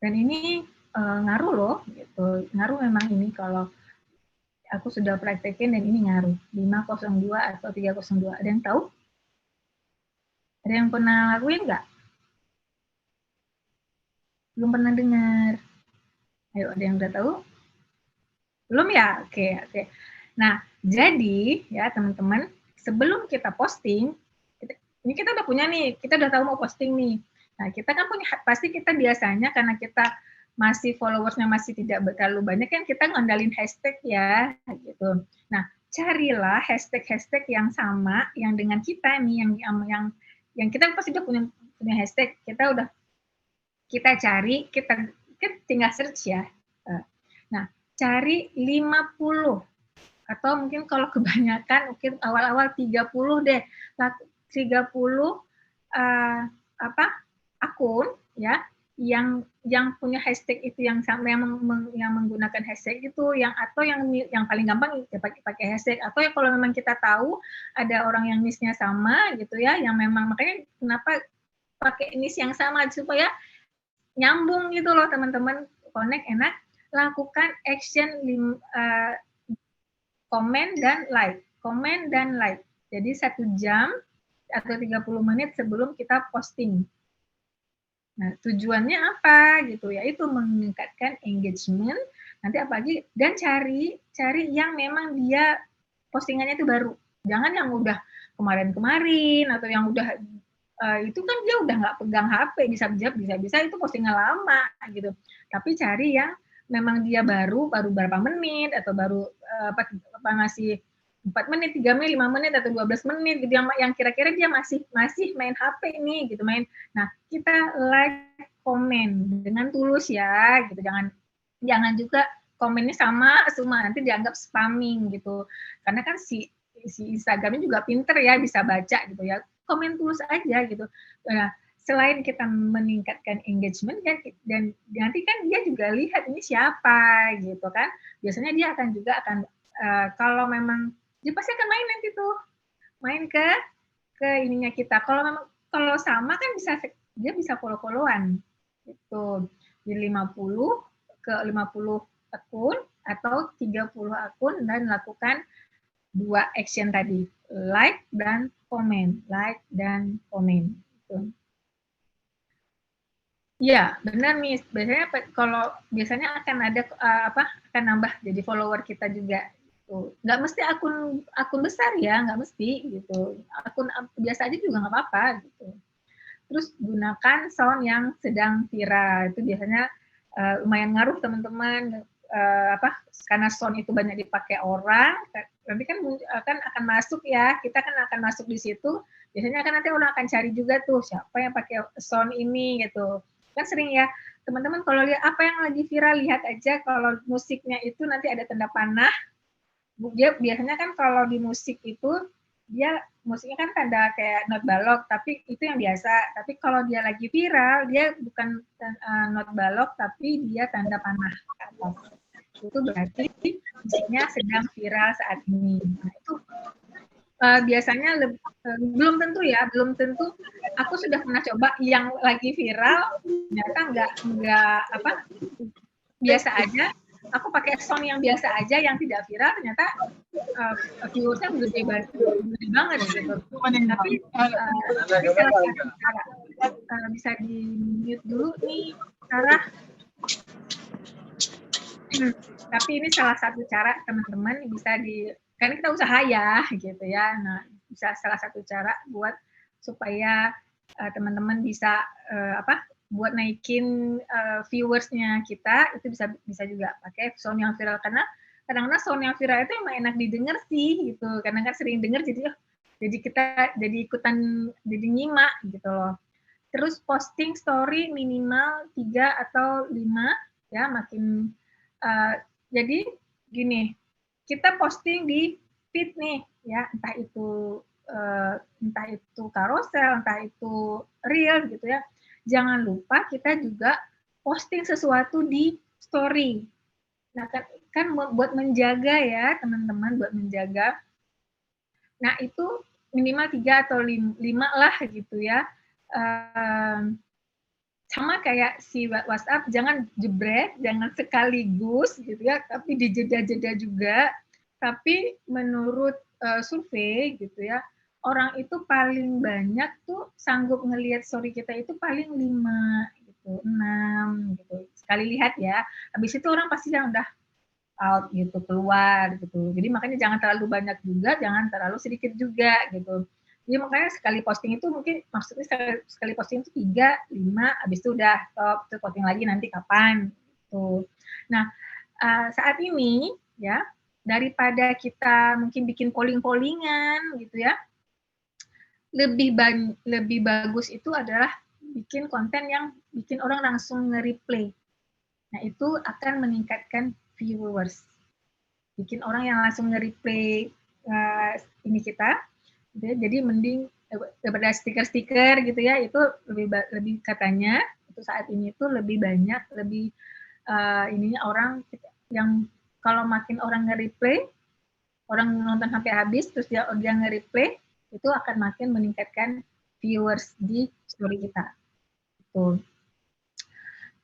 Dan ini ngaruh loh, gitu. Ngaruh memang ini kalau aku sudah praktekin dan ini ngaruh. 502 atau 302. Ada yang tahu? Ada yang pernah lakuin nggak? Belum pernah dengar. Ayo, ada yang udah tahu? Belum ya? Oke. Nah, jadi ya teman-teman, sebelum kita posting, ini kita udah punya nih, kita udah tahu mau posting nih. Nah, kita kan pasti kita biasanya karena kita masih followersnya masih tidak terlalu banyak kan kita ngandalin hashtag ya gitu. Nah, carilah hashtag yang sama yang dengan kita nih yang kita pasti udah punya hashtag. Kita cari, kita tinggal search ya. Nah, cari 50 atau mungkin kalau kebanyakan mungkin awal-awal 30 deh. 30 akun ya yang punya hashtag itu yang menggunakan hashtag itu yang paling gampang ya pakai hashtag, atau ya kalau memang kita tahu ada orang yang niche-nya sama gitu ya, yang memang makanya kenapa pakai niche yang sama supaya nyambung gitu loh teman-teman, connect enak. Lakukan action komen dan like. Jadi 1 jam atau 30 menit sebelum kita posting. Nah, tujuannya apa gitu ya? Itu meningkatkan engagement. Nanti apalagi dan cari yang memang dia postingannya itu baru. Jangan yang udah kemarin-kemarin atau yang udah itu kan dia udah nggak pegang HP, bisa itu postingan lama gitu. Tapi cari yang memang dia baru berapa menit atau baru masih 4 menit, 3 menit, 5 menit atau 12 menit gitu yang kira-kira dia masih main HP nih gitu main. Nah, kita like, komen dengan tulus ya gitu. Jangan juga komennya sama semua nanti dianggap spamming gitu. Karena kan si Instagramnya juga pinter ya, bisa baca gitu ya. Komen tulus aja gitu. Nah, selain kita meningkatkan engagement dan nanti kan dia juga lihat ini siapa gitu kan. Biasanya dia akan kalau memang dia pasti akan main nanti tuh, main ke ininya kita. Kalau sama kan dia bisa follow-followan gitu. Jadi 50 akun atau 30 akun dan lakukan 2 action tadi, like dan komen. Gitu. Ya, benar Miss. Biasanya akan ada akan nambah jadi follower kita juga. Nggak mesti akun besar ya, nggak mesti gitu. Akun biasa aja juga nggak apa-apa gitu. Terus gunakan sound yang sedang viral, itu biasanya lumayan ngaruh teman-teman. karena sound itu banyak dipakai orang, nanti kan akan masuk ya, kita kan akan masuk di situ, biasanya kan nanti orang akan cari juga tuh siapa yang pakai sound ini gitu. Kan sering ya, teman-teman kalau lihat apa yang lagi viral, lihat aja kalau musiknya itu nanti ada tanda panah. Dia biasanya kan kalau di musik itu dia musiknya kan tanda kayak not balok, tapi itu yang biasa. Tapi kalau dia lagi viral, dia bukan not balok, tapi dia tanda panah ke atas. Itu berarti musiknya sedang viral saat ini. Nah, itu biasanya belum tentu ya, belum tentu. Aku sudah pernah coba yang lagi viral, ternyata nggak biasa aja. Aku pakai sound yang biasa aja, yang tidak viral, ternyata viewersnya gede banget gitu. Tapi salah satu cara, bisa di mute dulu nih, Sarah. Tapi ini salah satu cara teman-teman bisa karena kita usaha ya, gitu ya. Nah, bisa salah satu cara buat supaya teman-teman bisa buat naikin viewersnya kita, itu bisa juga pakai sound yang viral, karena kadang-kadang sound yang viral itu emang enak didengar sih gitu, karena kan sering dengar jadi kita jadi ikutan jadi nyimak gitu loh. Terus posting story minimal 3 atau 5 ya, makin jadi gini, kita posting di feed nih ya, entah itu carousel, entah itu reel gitu ya. Jangan lupa kita juga posting sesuatu di story. Nah, kan buat menjaga ya, teman-teman, buat menjaga. Nah, itu minimal 3 atau 5 lah gitu ya. Sama kayak si WhatsApp, jangan jebret, jangan sekaligus gitu ya, tapi dijeda-jeda juga. Tapi menurut survei gitu ya, orang itu paling banyak tuh sanggup ngelihat story kita itu paling 5 gitu, 6 gitu. Sekali lihat ya. Habis itu orang pasti yang udah out gitu, keluar gitu. Jadi makanya jangan terlalu banyak juga, jangan terlalu sedikit juga gitu. Jadi makanya sekali posting itu mungkin maksudnya sekali posting itu 3, 5, habis itu udah stop, terus posting lagi nanti kapan gitu. Nah, saat ini ya, daripada kita mungkin bikin polling-pollingan gitu ya, lebih bagus itu adalah bikin konten yang bikin orang langsung nge-replay. Nah, itu akan meningkatkan viewers. Bikin orang yang langsung nge-replay ini kita. Gitu ya. Jadi mending daripada stiker-stiker gitu ya, itu lebih katanya itu saat ini itu lebih banyak, lebih ininya orang yang kalau makin orang nge-replay, orang nonton sampai habis terus dia nge-replay, itu akan makin meningkatkan viewers di story kita. Gitu.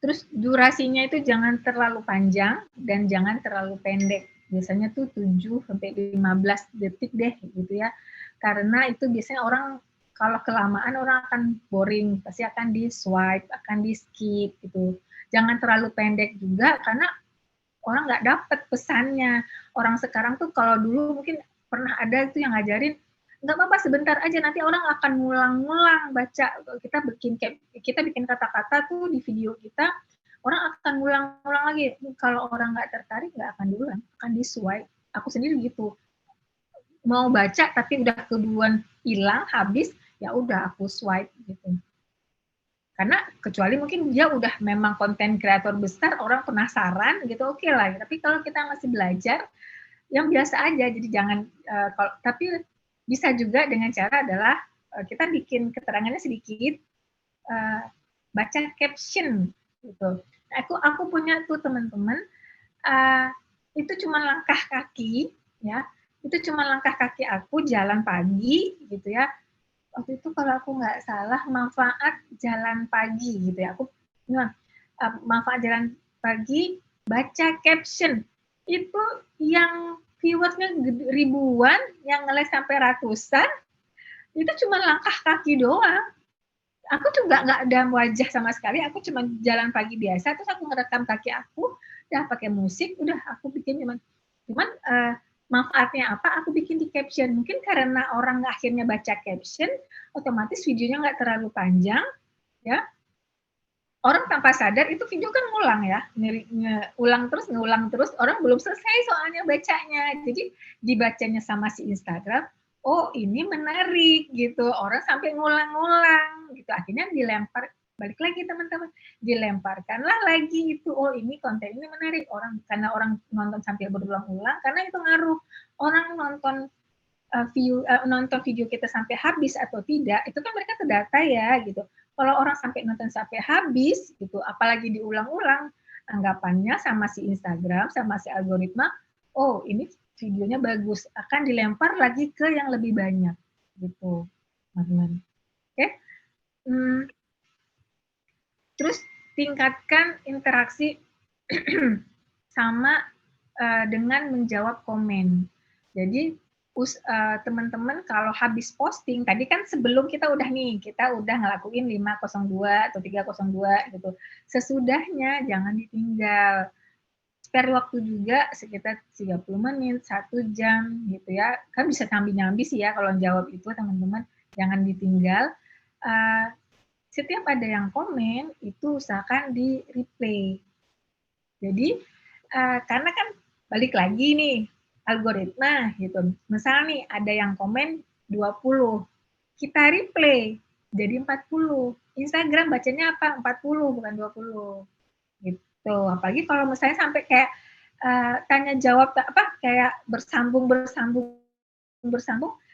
Terus durasinya itu jangan terlalu panjang dan jangan terlalu pendek. Biasanya tuh 7 sampai 15 detik deh gitu ya. Karena itu biasanya orang kalau kelamaan orang akan boring, pasti akan di swipe, akan di skip gitu. Jangan terlalu pendek juga karena orang nggak dapet pesannya. Orang sekarang tuh kalau dulu mungkin pernah ada itu yang ngajarin, nggak apa-apa sebentar aja, nanti orang akan ngulang-ngulang baca. Kita bikin kata-kata tuh di video kita, orang akan ngulang-ngulang lagi. Kalau orang nggak tertarik, nggak akan diulang, akan di swipe. Aku sendiri gitu. Mau baca tapi udah keduluan hilang, habis, ya udah aku swipe gitu. Karena kecuali mungkin dia udah memang konten kreator besar, orang penasaran gitu, oke lah. Tapi kalau kita masih belajar, yang biasa aja. Jadi jangan, tapi bisa juga dengan cara adalah kita bikin keterangannya sedikit, baca caption gitu. Nah, aku punya tuh teman-teman, itu cuma langkah kaki, ya. Itu cuma langkah kaki aku jalan pagi gitu ya. Waktu itu kalau aku nggak salah manfaat jalan pagi gitu ya. Aku manfaat jalan pagi, baca caption. Itu yang viewersnya ribuan, yang nge-like sampai ratusan, itu cuma langkah kaki doang. Aku juga nggak ada wajah sama sekali, aku cuma jalan pagi biasa, terus aku ngerekam kaki aku, udah pakai musik, udah aku bikin cuman manfaatnya apa, aku bikin di caption. Mungkin karena orang akhirnya baca caption, otomatis videonya nggak terlalu panjang, ya. orang tanpa sadar itu video kan ngulang ya, ngulang terus, orang belum selesai soalnya bacanya. Jadi dibacanya sama si Instagram, oh ini menarik gitu, orang sampai ngulang-ngulang gitu. Akhirnya dilempar, balik lagi teman-teman, dilemparkanlah lagi itu, oh ini konten ini menarik. Karena orang nonton sampai berulang-ulang, karena itu ngaruh. Orang nonton nonton video kita sampai habis atau tidak, itu kan mereka terdata ya gitu. Kalau orang sampai nonton sampai habis gitu, apalagi diulang-ulang, anggapannya sama si Instagram, sama si algoritma, oh ini videonya bagus, akan dilempar lagi ke yang lebih banyak gitu, teman-teman. Oke. Terus tingkatkan interaksi sama dengan menjawab komen. Jadi teman-teman kalau habis posting, tadi kan sebelum kita udah ngelakuin 502 atau 302 gitu. Sesudahnya jangan ditinggal. Spare waktu juga sekitar 30 menit, 1 jam gitu ya. Kan bisa nyambi-nyambi sih ya kalau jawab itu teman-teman. Jangan ditinggal. Setiap ada yang komen, itu usahakan di replay. Jadi, karena kan balik lagi nih, algoritma gitu. Misal nih ada yang komen 20, kita replay jadi 40. Instagram bacanya apa? 40 bukan 20. Gitu. Apalagi kalau misalnya sampai kayak tanya jawab kayak bersambung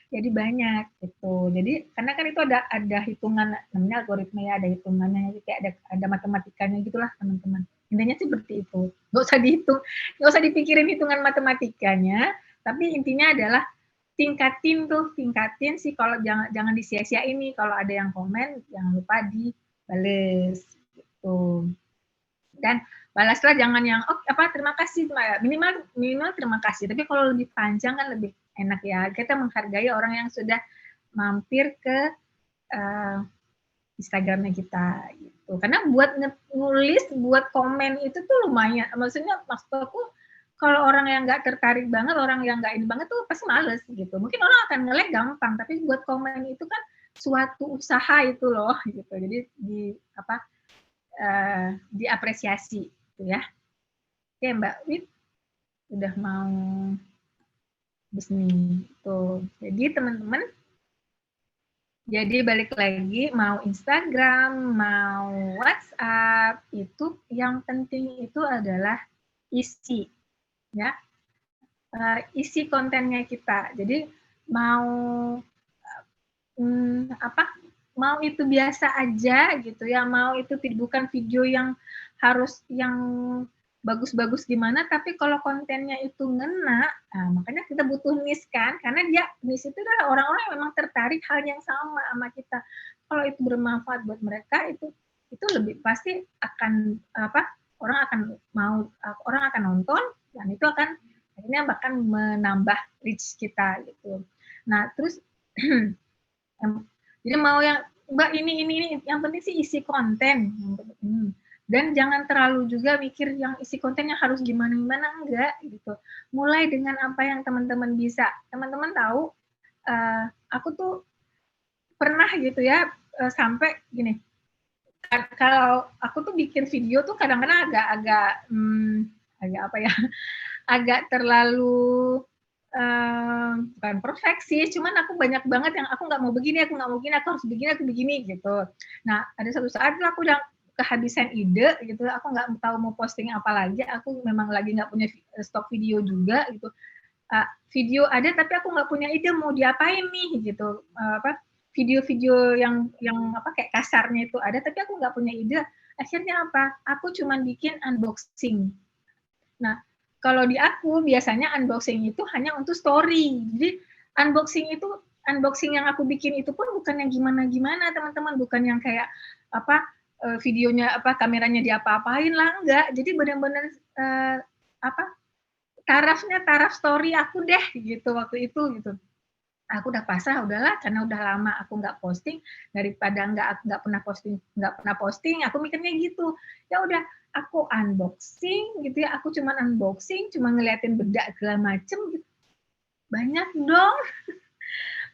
jadi banyak gitu. Jadi karena kan itu ada hitungan, namanya algoritma ya, ada hitungannya, kayak ada matematikanya gitulah teman-teman. Intinya sih seperti itu. Nggak usah dihitung, nggak usah dipikirin hitungan matematikanya, tapi intinya adalah tingkatin sih, kalau jangan disia-siain nih, kalau ada yang komen jangan lupa dibales gitu. Dan balaslah jangan yang terima kasih, minimal terima kasih, tapi kalau lebih panjang kan lebih enak ya. Kita menghargai orang yang sudah mampir ke Instagramnya kita gitu. Karena buat nulis, buat komen itu tuh lumayan. Maksud aku kalau orang yang nggak tertarik banget, orang yang nggak ini banget tuh pasti males gitu. Mungkin orang akan nge-like gampang, tapi buat komen itu kan suatu usaha itu loh gitu. Jadi diapresiasi gitu ya. Oke Mbak Wit, udah mau bisnis tuh. Jadi teman-teman, jadi balik lagi, mau Instagram, mau WhatsApp, itu yang penting itu adalah isi, ya, isi kontennya kita. Jadi mau mau itu biasa aja gitu ya, mau itu bukan video yang harus yang bagus-bagus gimana, tapi kalau kontennya itu ngena, makanya kita butuh niche kan, karena niche itu adalah orang-orang yang memang tertarik hal yang sama kita. Kalau itu bermanfaat buat mereka, itu lebih pasti akan orang akan nonton, dan itu akan akhirnya bahkan menambah reach kita gitu. Nah terus jadi mau yang Mbak ini yang penting sih isi konten. Dan jangan terlalu juga mikir yang isi kontennya harus gimana-gimana, enggak gitu. Mulai dengan apa yang teman-teman bisa. Teman-teman tahu, aku tuh pernah gitu ya, sampai gini, kalau aku tuh bikin video tuh kadang-kadang agak agak terlalu bukan perfeksi, cuman aku banyak banget yang aku nggak mau begini, aku harus begini, aku begini gitu. Nah ada satu saat aku udah kehabisan ide gitu, aku nggak tahu mau posting apa lagi, aku memang lagi nggak punya stok video juga gitu. Video ada tapi aku nggak punya ide mau diapain nih gitu. Video-video yang kayak kasarnya itu ada tapi aku nggak punya ide. Akhirnya apa? Aku cuman bikin unboxing. Nah kalau di aku biasanya unboxing itu hanya untuk story. Jadi unboxing yang aku bikin itu pun bukan yang gimana-gimana teman-teman, bukan yang kayak videonya kameranya diapa-apain lah, enggak. Jadi benar-benar taraf story aku deh gitu waktu itu gitu. Aku udah pasrah, udahlah, karena udah lama aku nggak posting, daripada nggak pernah posting, aku mikirnya gitu. Ya udah, aku unboxing gitu ya, aku cuma ngeliatin bedak segala macem gitu. Banyak dong,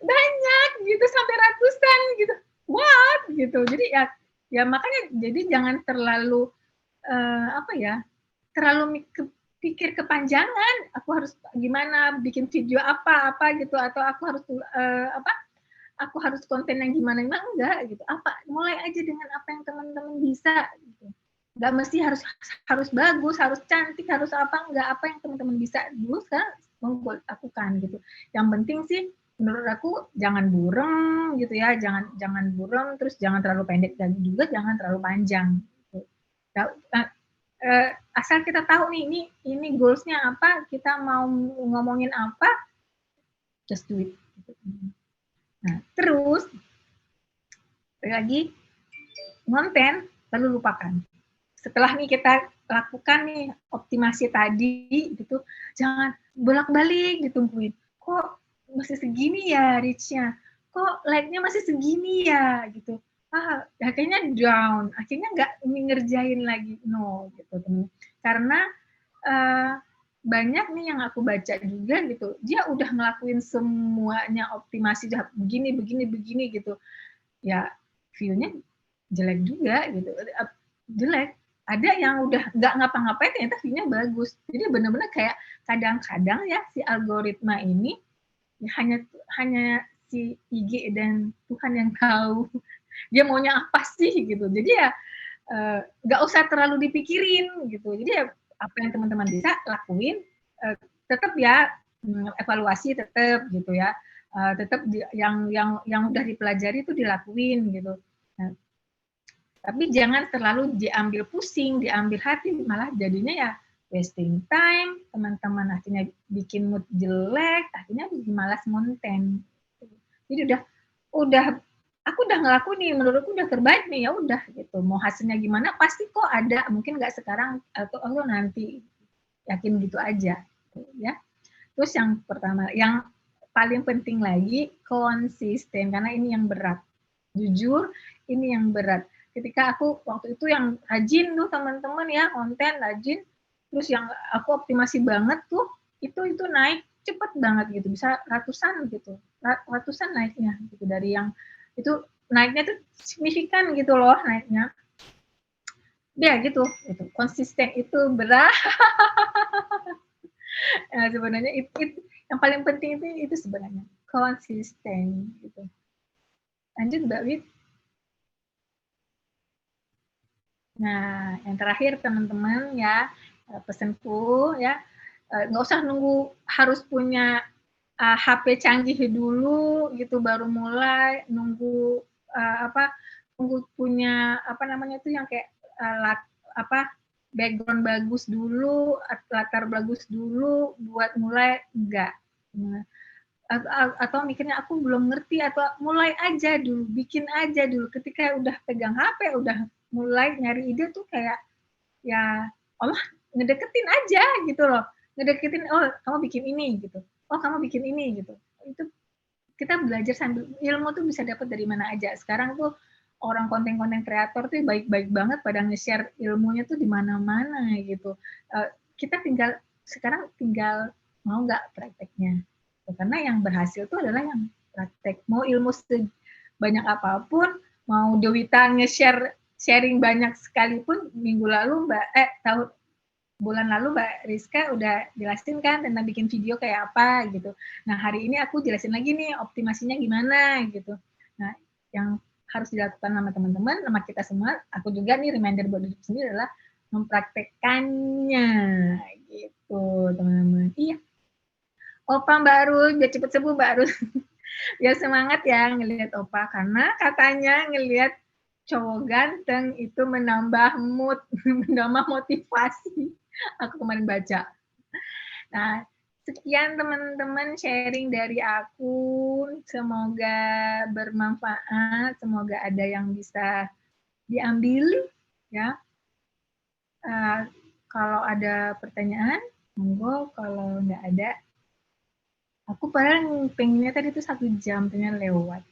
banyak gitu, sampai ratusan gitu. What gitu. Jadi ya Ya makanya jadi jangan terlalu terlalu pikir kepanjangan. Aku harus gimana bikin video apa gitu, atau aku harus aku harus konten yang gimana enggak gitu. Mulai aja dengan apa yang teman-teman bisa gitu. Nggak mesti harus bagus, harus cantik, harus enggak, apa yang teman-teman bisa dulu sekarang monggo lakukan gitu. Yang penting sih menurut aku jangan burem gitu ya, jangan burem, terus jangan terlalu pendek dan juga jangan terlalu panjang gitu. Asal kita tahu nih ini goals-nya apa, kita mau ngomongin apa, just do it. Nah, terus lagi konten lalu lupakan. Setelah nih kita lakukan nih optimasi tadi gitu, jangan bolak-balik ditungguin. Kok masih segini ya reach-nya? Kok like-nya masih segini ya gitu. Akhirnya down, akhirnya nggak ngerjain lagi, no gitu teman. Karena banyak nih yang aku baca juga gitu, dia udah ngelakuin semuanya optimasi begini gitu, ya view-nya jelek juga gitu, jelek. Ada yang udah nggak ngapa-ngapain ternyata view-nya bagus. Jadi benar-benar kayak kadang-kadang ya si algoritma ini ya hanya si IG dan Tuhan yang tahu dia maunya apa sih gitu. Jadi ya nggak usah terlalu dipikirin gitu. Jadi ya apa yang teman-teman bisa lakuin, tetap ya evaluasi tetap gitu ya, tetap yang udah dipelajari itu dilakuin gitu. Nah, tapi jangan terlalu diambil pusing, diambil hati, malah jadinya ya wasting time, teman-teman akhirnya bikin mood jelek, akhirnya malas konten. Jadi aku udah ngelakuin nih, menurutku udah terbaik nih, ya udah gitu. Mau hasilnya gimana pasti kok ada, mungkin nggak sekarang atau nanti, yakin gitu aja, ya. Terus yang pertama, yang paling penting lagi konsisten, karena ini yang berat. Jujur, ini yang berat. Ketika aku waktu itu yang rajin tuh teman-teman ya, konten rajin, terus yang aku optimasi banget tuh, itu naik cepet banget gitu, bisa ratusan gitu, ratusan naiknya gitu, dari yang itu naiknya tuh signifikan gitu loh naiknya. Ya gitu. Konsisten itu berat. Nah, sebenarnya itu yang paling penting itu sebenarnya konsisten gitu. Lanjut Mbak Wit. Nah, yang terakhir teman-teman ya, pesanku ya, nggak usah nunggu harus punya HP canggih dulu gitu baru mulai, nunggu punya itu yang kayak background bagus dulu, latar bagus dulu buat mulai, enggak. Nah, atau mikirnya aku belum ngerti, atau mulai aja dulu, bikin aja dulu. Ketika udah pegang HP, udah mulai nyari ide tuh kayak ya Allah ngedeketin aja gitu loh. Ngedeketin, oh kamu bikin ini gitu. Oh kamu bikin ini gitu. Itu kita belajar sambil ilmu tuh bisa dapat dari mana aja. Sekarang tuh orang konten-konten kreator tuh baik-baik banget pada nge-share ilmunya tuh di mana-mana gitu. Kita sekarang tinggal mau nggak prakteknya. Karena yang berhasil tuh adalah yang praktek. Mau ilmu sebanyak apapun, mau Dewita sharing banyak sekalipun, minggu lalu bulan lalu Mbak Rizka udah jelasin kan tentang bikin video kayak apa gitu. Nah hari ini aku jelasin lagi nih optimasinya gimana gitu. Nah yang harus dilakukan sama teman-teman, sama kita semua, aku juga nih reminder buat diri sendiri adalah mempraktekkannya gitu teman-teman. Iya. Opa Mbak Rul, biar cepet sembuh Mbak Rul. Biar semangat ya ngelihat Opa, karena katanya ngelihat cowok ganteng itu menambah mood, menambah motivasi. Aku kemarin baca. Nah, sekian teman-teman sharing dari aku. Semoga bermanfaat, semoga ada yang bisa diambil ya. Kalau ada pertanyaan, monggo. Kalau nggak ada, aku padahal pengennya tadi itu 1 jam, ternyata lewat.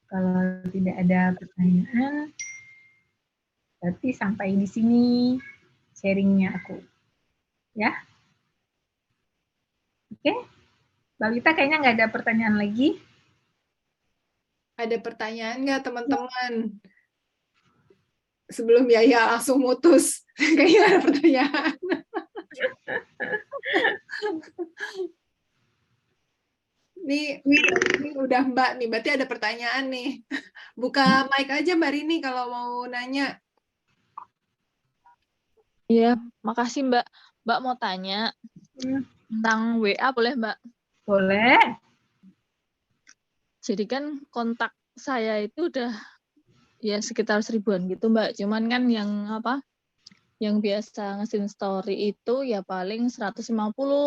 Kalau tidak ada pertanyaan, berarti sampai di sini sharingnya aku. Ya. Oke. Mbak Wita kayaknya nggak ada pertanyaan lagi. Ada pertanyaan nggak teman-teman? sebelum Yaya langsung mutus. Kayaknya ada pertanyaan. Ini udah Mbak nih, berarti ada pertanyaan nih. Buka mic aja Mbak Rini kalau mau nanya. Iya, makasih Mbak. Mbak mau tanya tentang WA boleh Mbak? Boleh. Jadi kan kontak saya itu udah ya sekitar 1000-an gitu Mbak. Cuman kan yang biasa nge-scene story itu ya paling 150,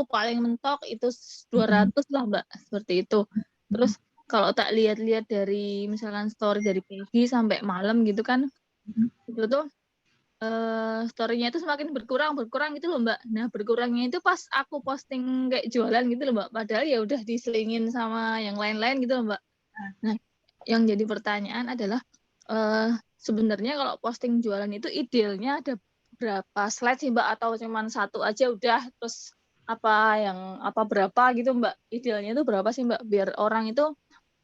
paling mentok itu 200 lah Mbak, seperti itu. Terus kalau tak lihat-lihat dari misalkan story dari pagi sampai malam gitu kan, itu tuh story-nya itu semakin berkurang gitu loh Mbak. Nah berkurangnya itu pas aku posting kayak jualan gitu loh Mbak. Padahal ya udah diselingin sama yang lain-lain gitu loh Mbak. Nah yang jadi pertanyaan adalah sebenarnya kalau posting jualan itu idealnya ada berapa slide sih Mbak, atau cuman satu aja udah, terus berapa gitu Mbak? Idealnya itu berapa sih Mbak biar orang itu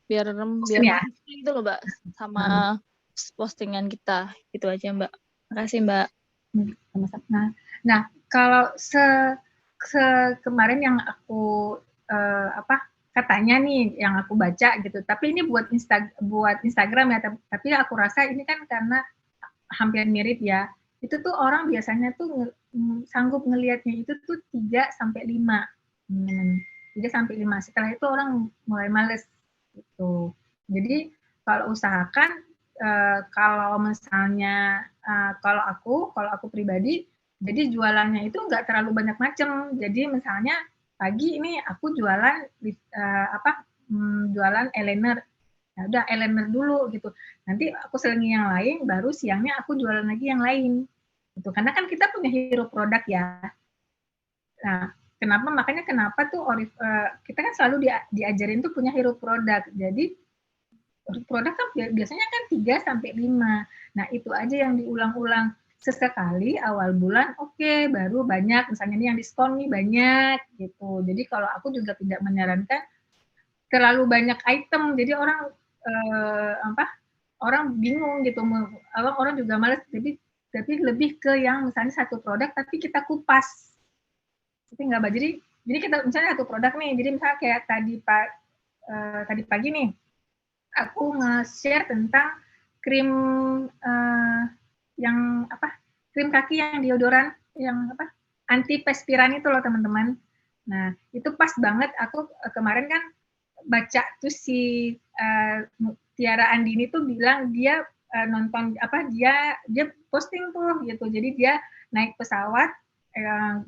biar Ya. gitu loh Mbak sama postingan kita. Gitu aja Mbak. Makasih Mbak. Nah, kalau kemarin yang aku katanya nih yang aku baca gitu. Tapi ini buat Instagram ya, tapi aku rasa ini kan karena hampir mirip ya. Itu tuh orang biasanya tuh sanggup ngelihatnya itu tuh 3 sampai 5. 3 sampai 5. Setelah itu orang mulai males gitu. Jadi kalau usahakan kalau misalnya kalau aku pribadi, jadi jualannya itu nggak terlalu banyak macam. Jadi misalnya pagi ini aku jualan jualan eyeliner. Ya udah eyeliner dulu gitu. Nanti aku selingi yang lain, baru siangnya aku jualan lagi yang lain. Gitu. Karena kan kita punya hero produk ya. Nah, kenapa tuh kita kan selalu diajarin tuh punya hero produk. Jadi produk kan biasanya kan 3 sampai 5. Nah, itu aja yang diulang-ulang sesekali awal bulan, oke, baru banyak, misalnya ini yang diskon nih banyak gitu. Jadi kalau aku juga tidak menyarankan terlalu banyak item, jadi orang orang bingung gitu, orang juga malas, tapi lebih ke yang misalnya satu produk tapi kita kupas. Tapi nggak, jadi kita misalnya satu produk nih, jadi misalnya kayak tadi pagi nih, aku nge-share tentang krim krim kaki yang deodoran yang anti perspiran itu loh teman-teman. Nah itu pas banget, aku kemarin kan baca tuh si Tiara Andini tuh bilang dia nonton dia posting tuh gitu, jadi dia naik pesawat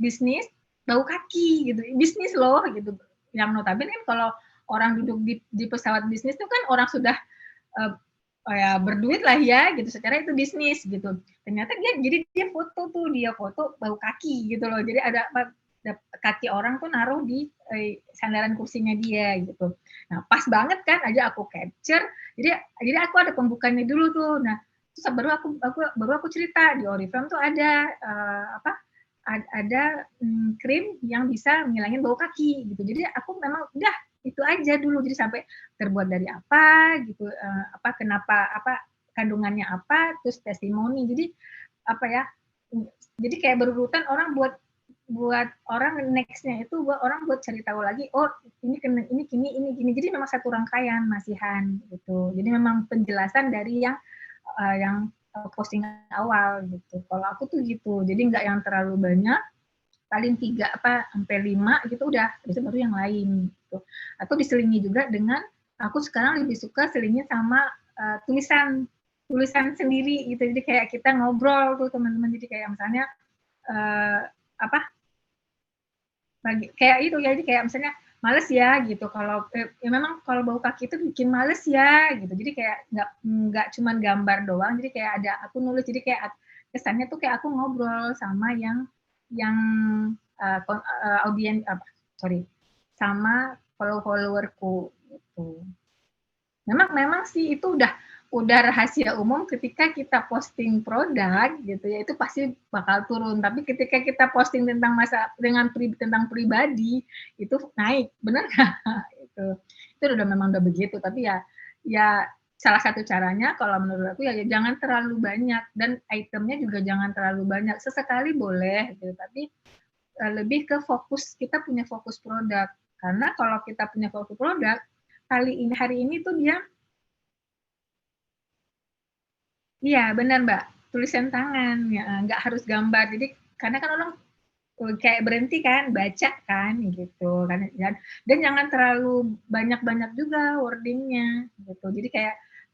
bisnis bau kaki gitu, bisnis loh gitu, yang notabene kan kalau orang duduk di pesawat bisnis itu kan orang sudah ya berduit lah ya gitu, secara itu bisnis gitu. Ternyata dia foto bau kaki gitu loh, jadi ada kaki orang tuh naruh di sandaran kursinya dia gitu. Nah pas banget kan aja aku capture, jadi aku ada pembukanya dulu tuh. Nah terus baru aku cerita di Oriflame tuh ada ada krim yang bisa ngilangin bau kaki gitu. Jadi aku memang udah itu aja dulu, jadi sampai terbuat dari apa gitu, kenapa, kandungannya apa, terus testimoni. Jadi jadi kayak berurutan orang buat orang nextnya itu buat cari tahu lagi, oh ini gini. Jadi memang satu rangkaian masihan gitu. Jadi memang penjelasan dari yang postingan awal gitu. Kalau aku tuh gitu, jadi nggak yang terlalu banyak, paling 3 sampai 5 gitu udah, itu baru yang lain gitu. Atau diselingi juga dengan, aku sekarang lebih suka selingnya sama tulisan sendiri gitu. Jadi kayak kita ngobrol tuh teman-teman, jadi kayak misalnya kayak itu ya, jadi kayak misalnya males ya gitu, kalau ya memang kalau bau kaki itu bikin males ya gitu, jadi kayak nggak cuman gambar doang, jadi kayak ada aku nulis, jadi kayak kesannya tuh kayak aku ngobrol sama yang sama followerku gitu. Memang sih itu udah rahasia umum, ketika kita posting produk gitu ya itu pasti bakal turun, tapi ketika kita posting tentang tentang pribadi itu naik, benar nggak? Itu udah memang udah begitu, tapi ya salah satu caranya kalau menurut aku ya jangan terlalu banyak dan itemnya juga jangan terlalu banyak. Sesekali boleh gitu, tapi lebih ke fokus, kita punya fokus produk. Karena kalau kita punya fokus produk, hari ini tuh dia iya benar Mbak, tulisan tangan, ya, nggak harus gambar. Jadi karena kan orang kayak berhenti kan, baca kan, gitu kan. Dan jangan terlalu banyak-banyak juga wordingnya, gitu.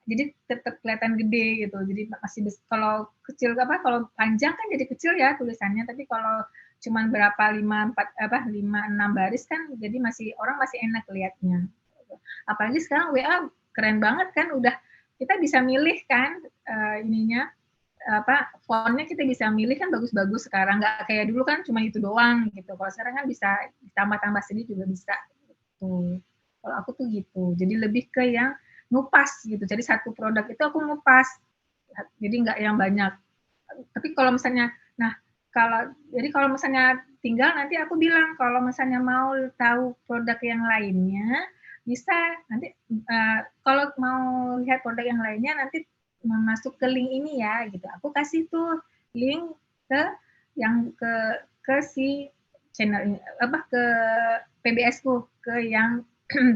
Jadi tetap kelihatan gede gitu. Jadi masih kalau kecil kalau panjang kan jadi kecil ya tulisannya. Tapi kalau cuman berapa 5-6 baris kan, jadi orang masih enak lihatnya. Apalagi sekarang WA keren banget kan, udah kita bisa milih kan ininya fontnya kita bisa milih kan bagus-bagus sekarang, nggak kayak dulu kan cuma itu doang gitu. Kalau sekarang kan bisa tambah-tambah sedikit juga bisa gitu. Kalau aku tuh gitu, jadi lebih ke yang ngupas gitu. Jadi satu produk itu aku ngupas, jadi nggak yang banyak. Tapi kalau misalnya, kalau misalnya tinggal nanti aku bilang kalau misalnya mau tahu produk yang lainnya bisa nanti kalau mau lihat produk yang lainnya nanti masuk ke link ini ya gitu. Aku kasih tuh link ke yang ke si channel ini ke PBS-ku, ke yang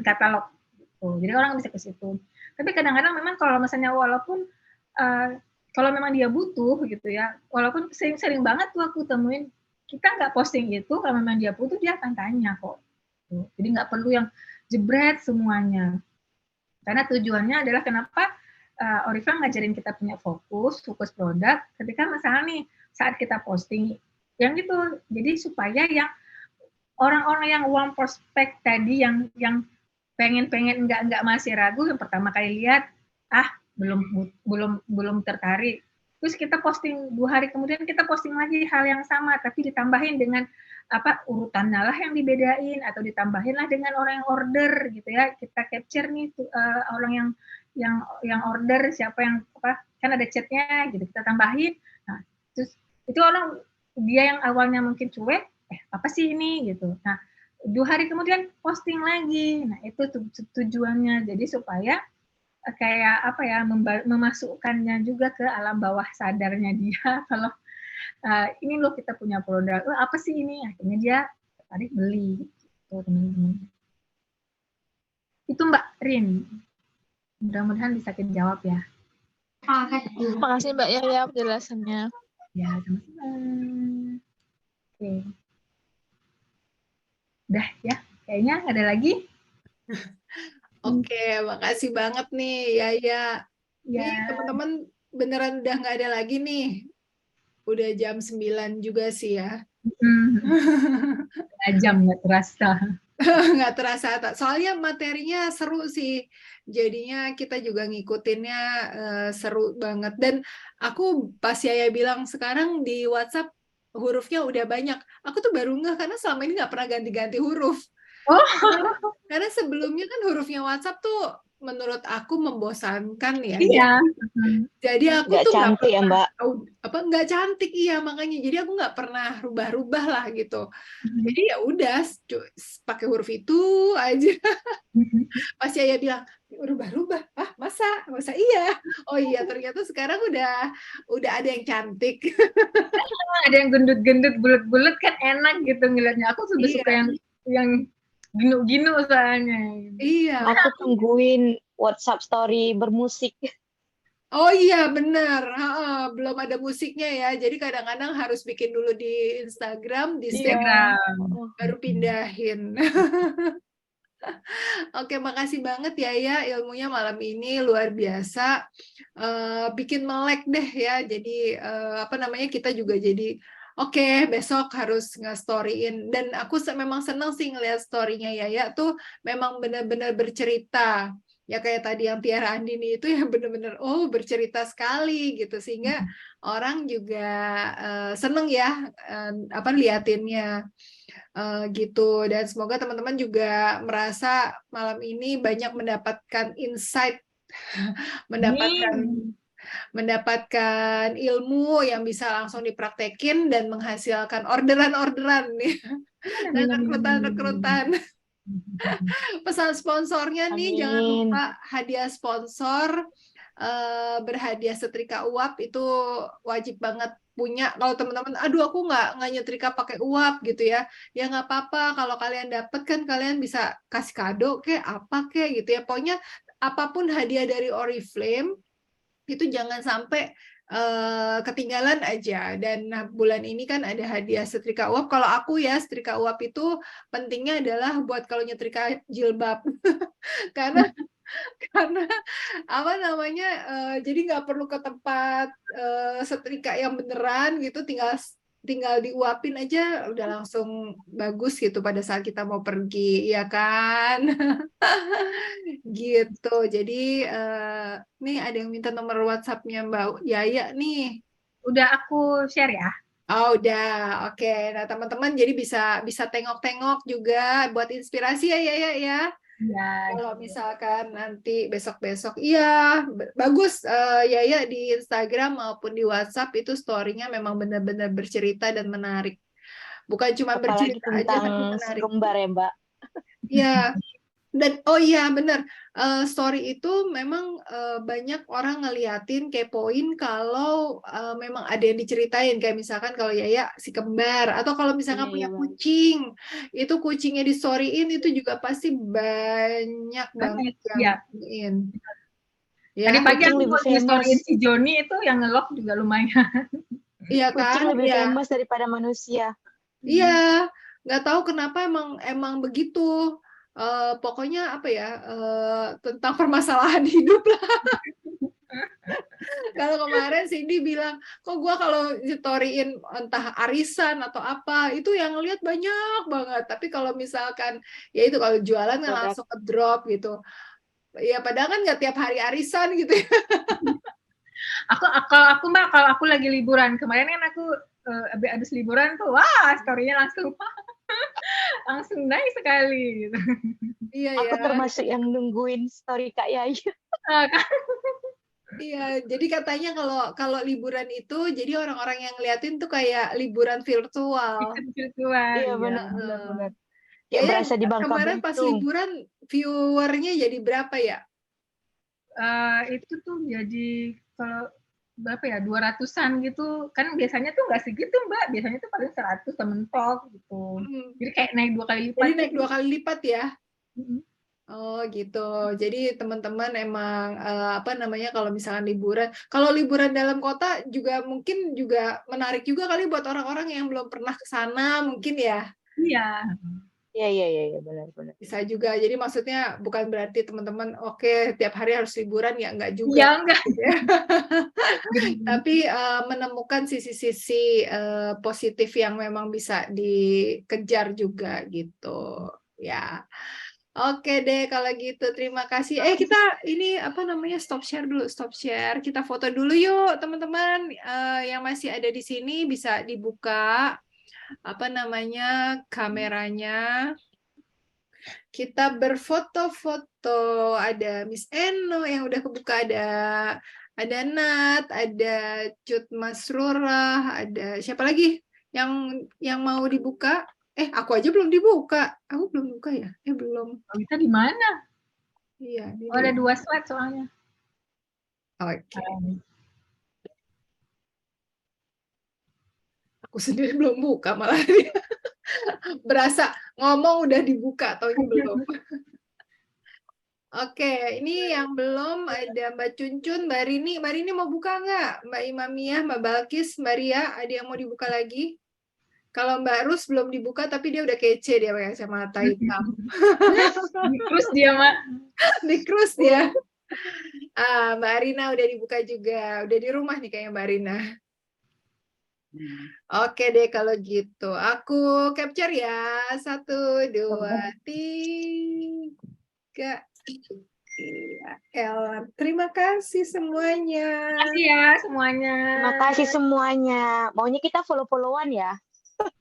katalog gitu. Jadi orang bisa ke situ. Tapi kadang-kadang memang kalau misalnya walaupun kalau memang dia butuh gitu ya, walaupun sering banget tuh aku temuin kita nggak posting itu, kalau memang dia butuh dia akan tanya kok. Jadi nggak perlu yang jebret semuanya. Karena tujuannya adalah kenapa Oriflame ngajarin kita punya fokus produk. Ketika misalnya nih saat kita posting yang gitu, jadi supaya yang orang-orang yang warm prospect tadi yang pengen nggak masih ragu, yang pertama kali lihat belum tertarik. Terus kita posting 2 hari kemudian kita posting lagi hal yang sama tapi ditambahin dengan urutannya lah yang dibedain atau ditambahin lah dengan orang yang order gitu ya. Kita capture nih orang yang order siapa yang kan ada chatnya gitu kita tambahin. Nah, terus itu orang dia yang awalnya mungkin cuek, apa sih ini gitu. Nah, 2 hari kemudian posting lagi. Nah, itu tujuannya. Jadi supaya kayak memasukkannya juga ke alam bawah sadarnya dia kalau ini loh kita punya produk, apa sih ini? Akhirnya dia tertarik beli gitu teman-teman. Itu Mbak Rin. Mudah-mudahan bisa dijawab ya. Makasih Mbak Yaya penjelasannya. Ya, sama-sama. Oke. Udah ya, kayaknya ada lagi. Oke, makasih banget nih Yaya. Ya. Nih teman-teman beneran udah nggak ada lagi nih. Udah jam 9 juga sih ya. Jam nggak terasa. Nggak terasa. Soalnya materinya seru sih. Jadinya kita juga ngikutinnya seru banget. Dan aku pas Yaya bilang sekarang di WhatsApp hurufnya udah banyak. Aku tuh baru ngeh karena selama ini nggak pernah ganti-ganti huruf. Oh. Karena sebelumnya kan hurufnya WhatsApp tuh menurut aku membosankan ya. Iya. Jadi aku nggak tuh cantik ya Mbak. Nggak cantik iya makanya. Jadi aku nggak pernah rubah-rubah lah gitu. Jadi ya udah pakai huruf itu aja. Pas Yaya bilang rubah-rubah, masa iya? Oh iya ternyata sekarang udah ada yang cantik. Ada yang gendut-gendut, bulat-bulat kan enak gitu ngeliatnya. Aku sudah suka yang ginu-ginu soalnya. Iya. Aku tungguin WhatsApp story bermusik. Oh iya benar, belum ada musiknya ya. Jadi kadang-kadang harus bikin dulu di Instagram, di Instagram baru pindahin. Oke, makasih banget ya ilmunya malam ini luar biasa. Bikin melek deh ya. Jadi kita juga jadi oke, besok harus nge-storyin. Dan aku memang seneng sih ngeliat story-nya Yaya tuh memang benar-benar bercerita. Ya kayak tadi yang Tiara Andini itu yang benar-benar bercerita sekali gitu sehingga orang juga seneng ya liatinnya gitu. Dan semoga teman-teman juga merasa malam ini banyak mendapatkan insight, mendapatkan ilmu yang bisa langsung dipraktekin dan menghasilkan orderan-orderan nih dan rekrutan-rekrutan. Pesan sponsornya nih, jangan Amin. lupa hadiah sponsor, berhadiah setrika uap itu wajib banget punya. Kalau teman-teman, aduh aku nggak nyetrika pakai uap gitu ya, ya nggak apa-apa. Kalau kalian dapet kan kalian bisa kasih kado kayak apa kayak gitu ya. Pokoknya apapun hadiah dari Oriflame itu jangan sampai ketinggalan aja. Dan nah, bulan ini kan ada hadiah setrika uap. Kalau aku ya, setrika uap itu pentingnya adalah buat kalau nyetrika jilbab. karena karena apa namanya, jadi nggak perlu ke tempat setrika yang beneran gitu, tinggal diuapin aja udah langsung bagus gitu pada saat kita mau pergi, ya kan? Gitu. Jadi nih ada yang minta nomor WhatsApp-nya Mbak Yaya nih. Udah aku share ya. Oh, udah. Oke. Nah, teman-teman jadi bisa tengok-tengok juga buat inspirasi ya Yaya ya. Ya, Kalau misalkan nanti besok-besok, iya bagus, Yaya di Instagram maupun di WhatsApp itu story-nya memang benar-benar bercerita dan menarik. Bukan cuma Apalagi bercerita aja, tapi tentang menarik. segembar ya, Mbak. Iya. Dan oh iya benar, story itu memang banyak orang ngeliatin, kepoin kalau memang ada yang diceritain, kayak misalkan kalau Yaya si kembar, atau kalau misalkan Iya, punya iya, Bang. kucing, itu kucingnya di storyin itu juga pasti banyak banget yang ya. ngeliatin. Ya, Tadi pagi kucing aku lebih mau di-storyin famous. si Joni itu yang nge-love juga lumayan. iya Kucing kan? lebih Iya. famous daripada manusia. Iya, nggak tahu kenapa emang begitu. Pokoknya apa ya, tentang permasalahan hidup lah. Kalau kemarin Cindy bilang, kok gua kalau storyin entah arisan atau apa, itu yang lihat banyak banget. Tapi kalau misalkan, ya itu kalau jualan kan Produk. langsung ke-drop gitu. Ya padahal kan nggak tiap hari arisan gitu ya. Kalau aku lagi liburan kemarin kan aku habis liburan tuh, wah story-nya langsung naik sekali. Gitu. Iya Aku ya. termasuk yang nungguin story Kak Yayu. Iya, jadi katanya kalau liburan itu, jadi orang-orang yang ngeliatin tuh kayak liburan virtual. Virtual. Iya, Ya. benar. Ya, Kayak berasa di Bangka kemarin pas Belitung. liburan viewernya jadi berapa ya? Itu tuh jadi kalau berapa ya 200-an gitu kan biasanya tuh nggak segitu Mbak, biasanya tuh paling 100 mentok gitu. Jadi kayak naik 2 kali lipat. Jadi naik 2 kali lipat ya? Mm-hmm. Oh gitu. Jadi teman-teman emang apa namanya kalau misalkan liburan, kalau liburan dalam kota juga mungkin juga menarik juga kali buat orang-orang yang belum pernah ke sana mungkin ya. Iya. Iya, benar. Bisa juga. Jadi maksudnya bukan berarti teman-teman oke, tiap hari harus liburan ya enggak juga. Iya enggak. Tapi menemukan sisi-sisi positif yang memang bisa dikejar juga gitu. Ya. Oke deh kalau gitu, terima kasih. Kita ini apa namanya stop share dulu, stop share. Kita foto dulu yuk teman-teman. Yang masih ada di sini bisa dibuka apa namanya kameranya. Kita berfoto-foto. Ada Miss Eno yang udah kebuka, ada Nat, ada Cut Masrurah, ada siapa lagi yang mau dibuka? Aku aja belum dibuka. Aku belum buka ya? Belum. Kita di mana? Iya. Ada 2 slide soalnya. Oke. Aku sendiri belum buka malah. Berasa ngomong udah dibuka, taunya belum. Oke, ini yang belum ada Mbak Cuncun, Mbak Rini. Mbak Rini mau buka nggak? Mbak Imamiah, Mbak Balkis, Mbak Ria, ada yang mau dibuka lagi? Kalau Mbak Rus belum dibuka, tapi dia udah kece, dia pakai kacamata hitam. Terus dia, Mak. Di cruise dia. Mbak Rina udah dibuka juga. Udah di rumah nih kayaknya Mbak Rina. Oke deh kalau gitu. Aku capture ya. 1, 2, 3. Terima kasih semuanya. Terima kasih ya semuanya. Terima kasih semuanya. Maunya kita follow-followan ya.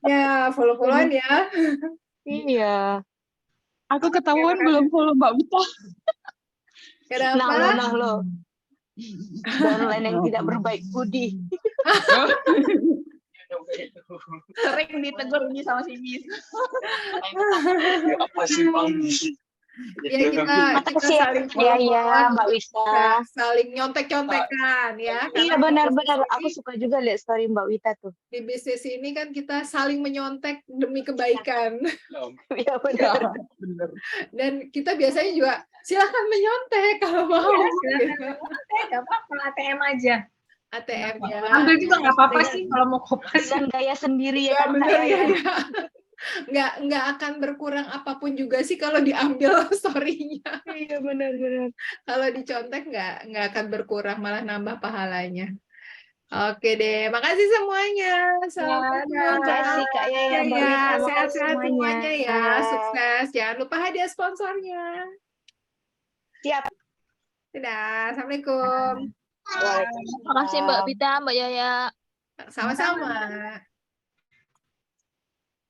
Ya, follow-followan ya. Iya. Aku ketahuan belum follow Mbak Buta. Kenapa? Nah lo. Downline yang tidak berbaik budi. Sering ditegur ini sama si Miss. Apa sih Bang? Ya kita Makasih ya. saling Ya, ya, follow-followan, Mbak Wita. saling nyontek-nyontekan ya. Iya, Karena benar-benar. bisnis Aku ini- suka juga lihat story Mbak Wita tuh. di bisnis ini kan kita saling menyontek demi kebaikan. Iya, benar. Bener. Dan kita biasanya juga silakan menyontek kalau mau. Ya, gitu. silakan. Nggak apa-apa, ATM aja. ATM ya. Ambil juga nggak apa-apa sih kalau mau kopas. Dengan gaya sendiri ya Ya kan Kak benar ya. ya. Nggak akan berkurang apapun juga sih kalau diambil story-nya. Iya, benar-benar. Kalau dicontek nggak akan berkurang, malah nambah pahalanya. Oke deh, makasih semuanya. Selamat Terima kasih Kak Yaya, Ya, Mbak ya, Wita. Makasih sehat-sehat semuanya ya, Ya. sukses. Jangan lupa hadiah sponsornya. Siap. Dadah, assalamualaikum. Terima kasih Mbak Vita, Mbak Yaya. Sama-sama.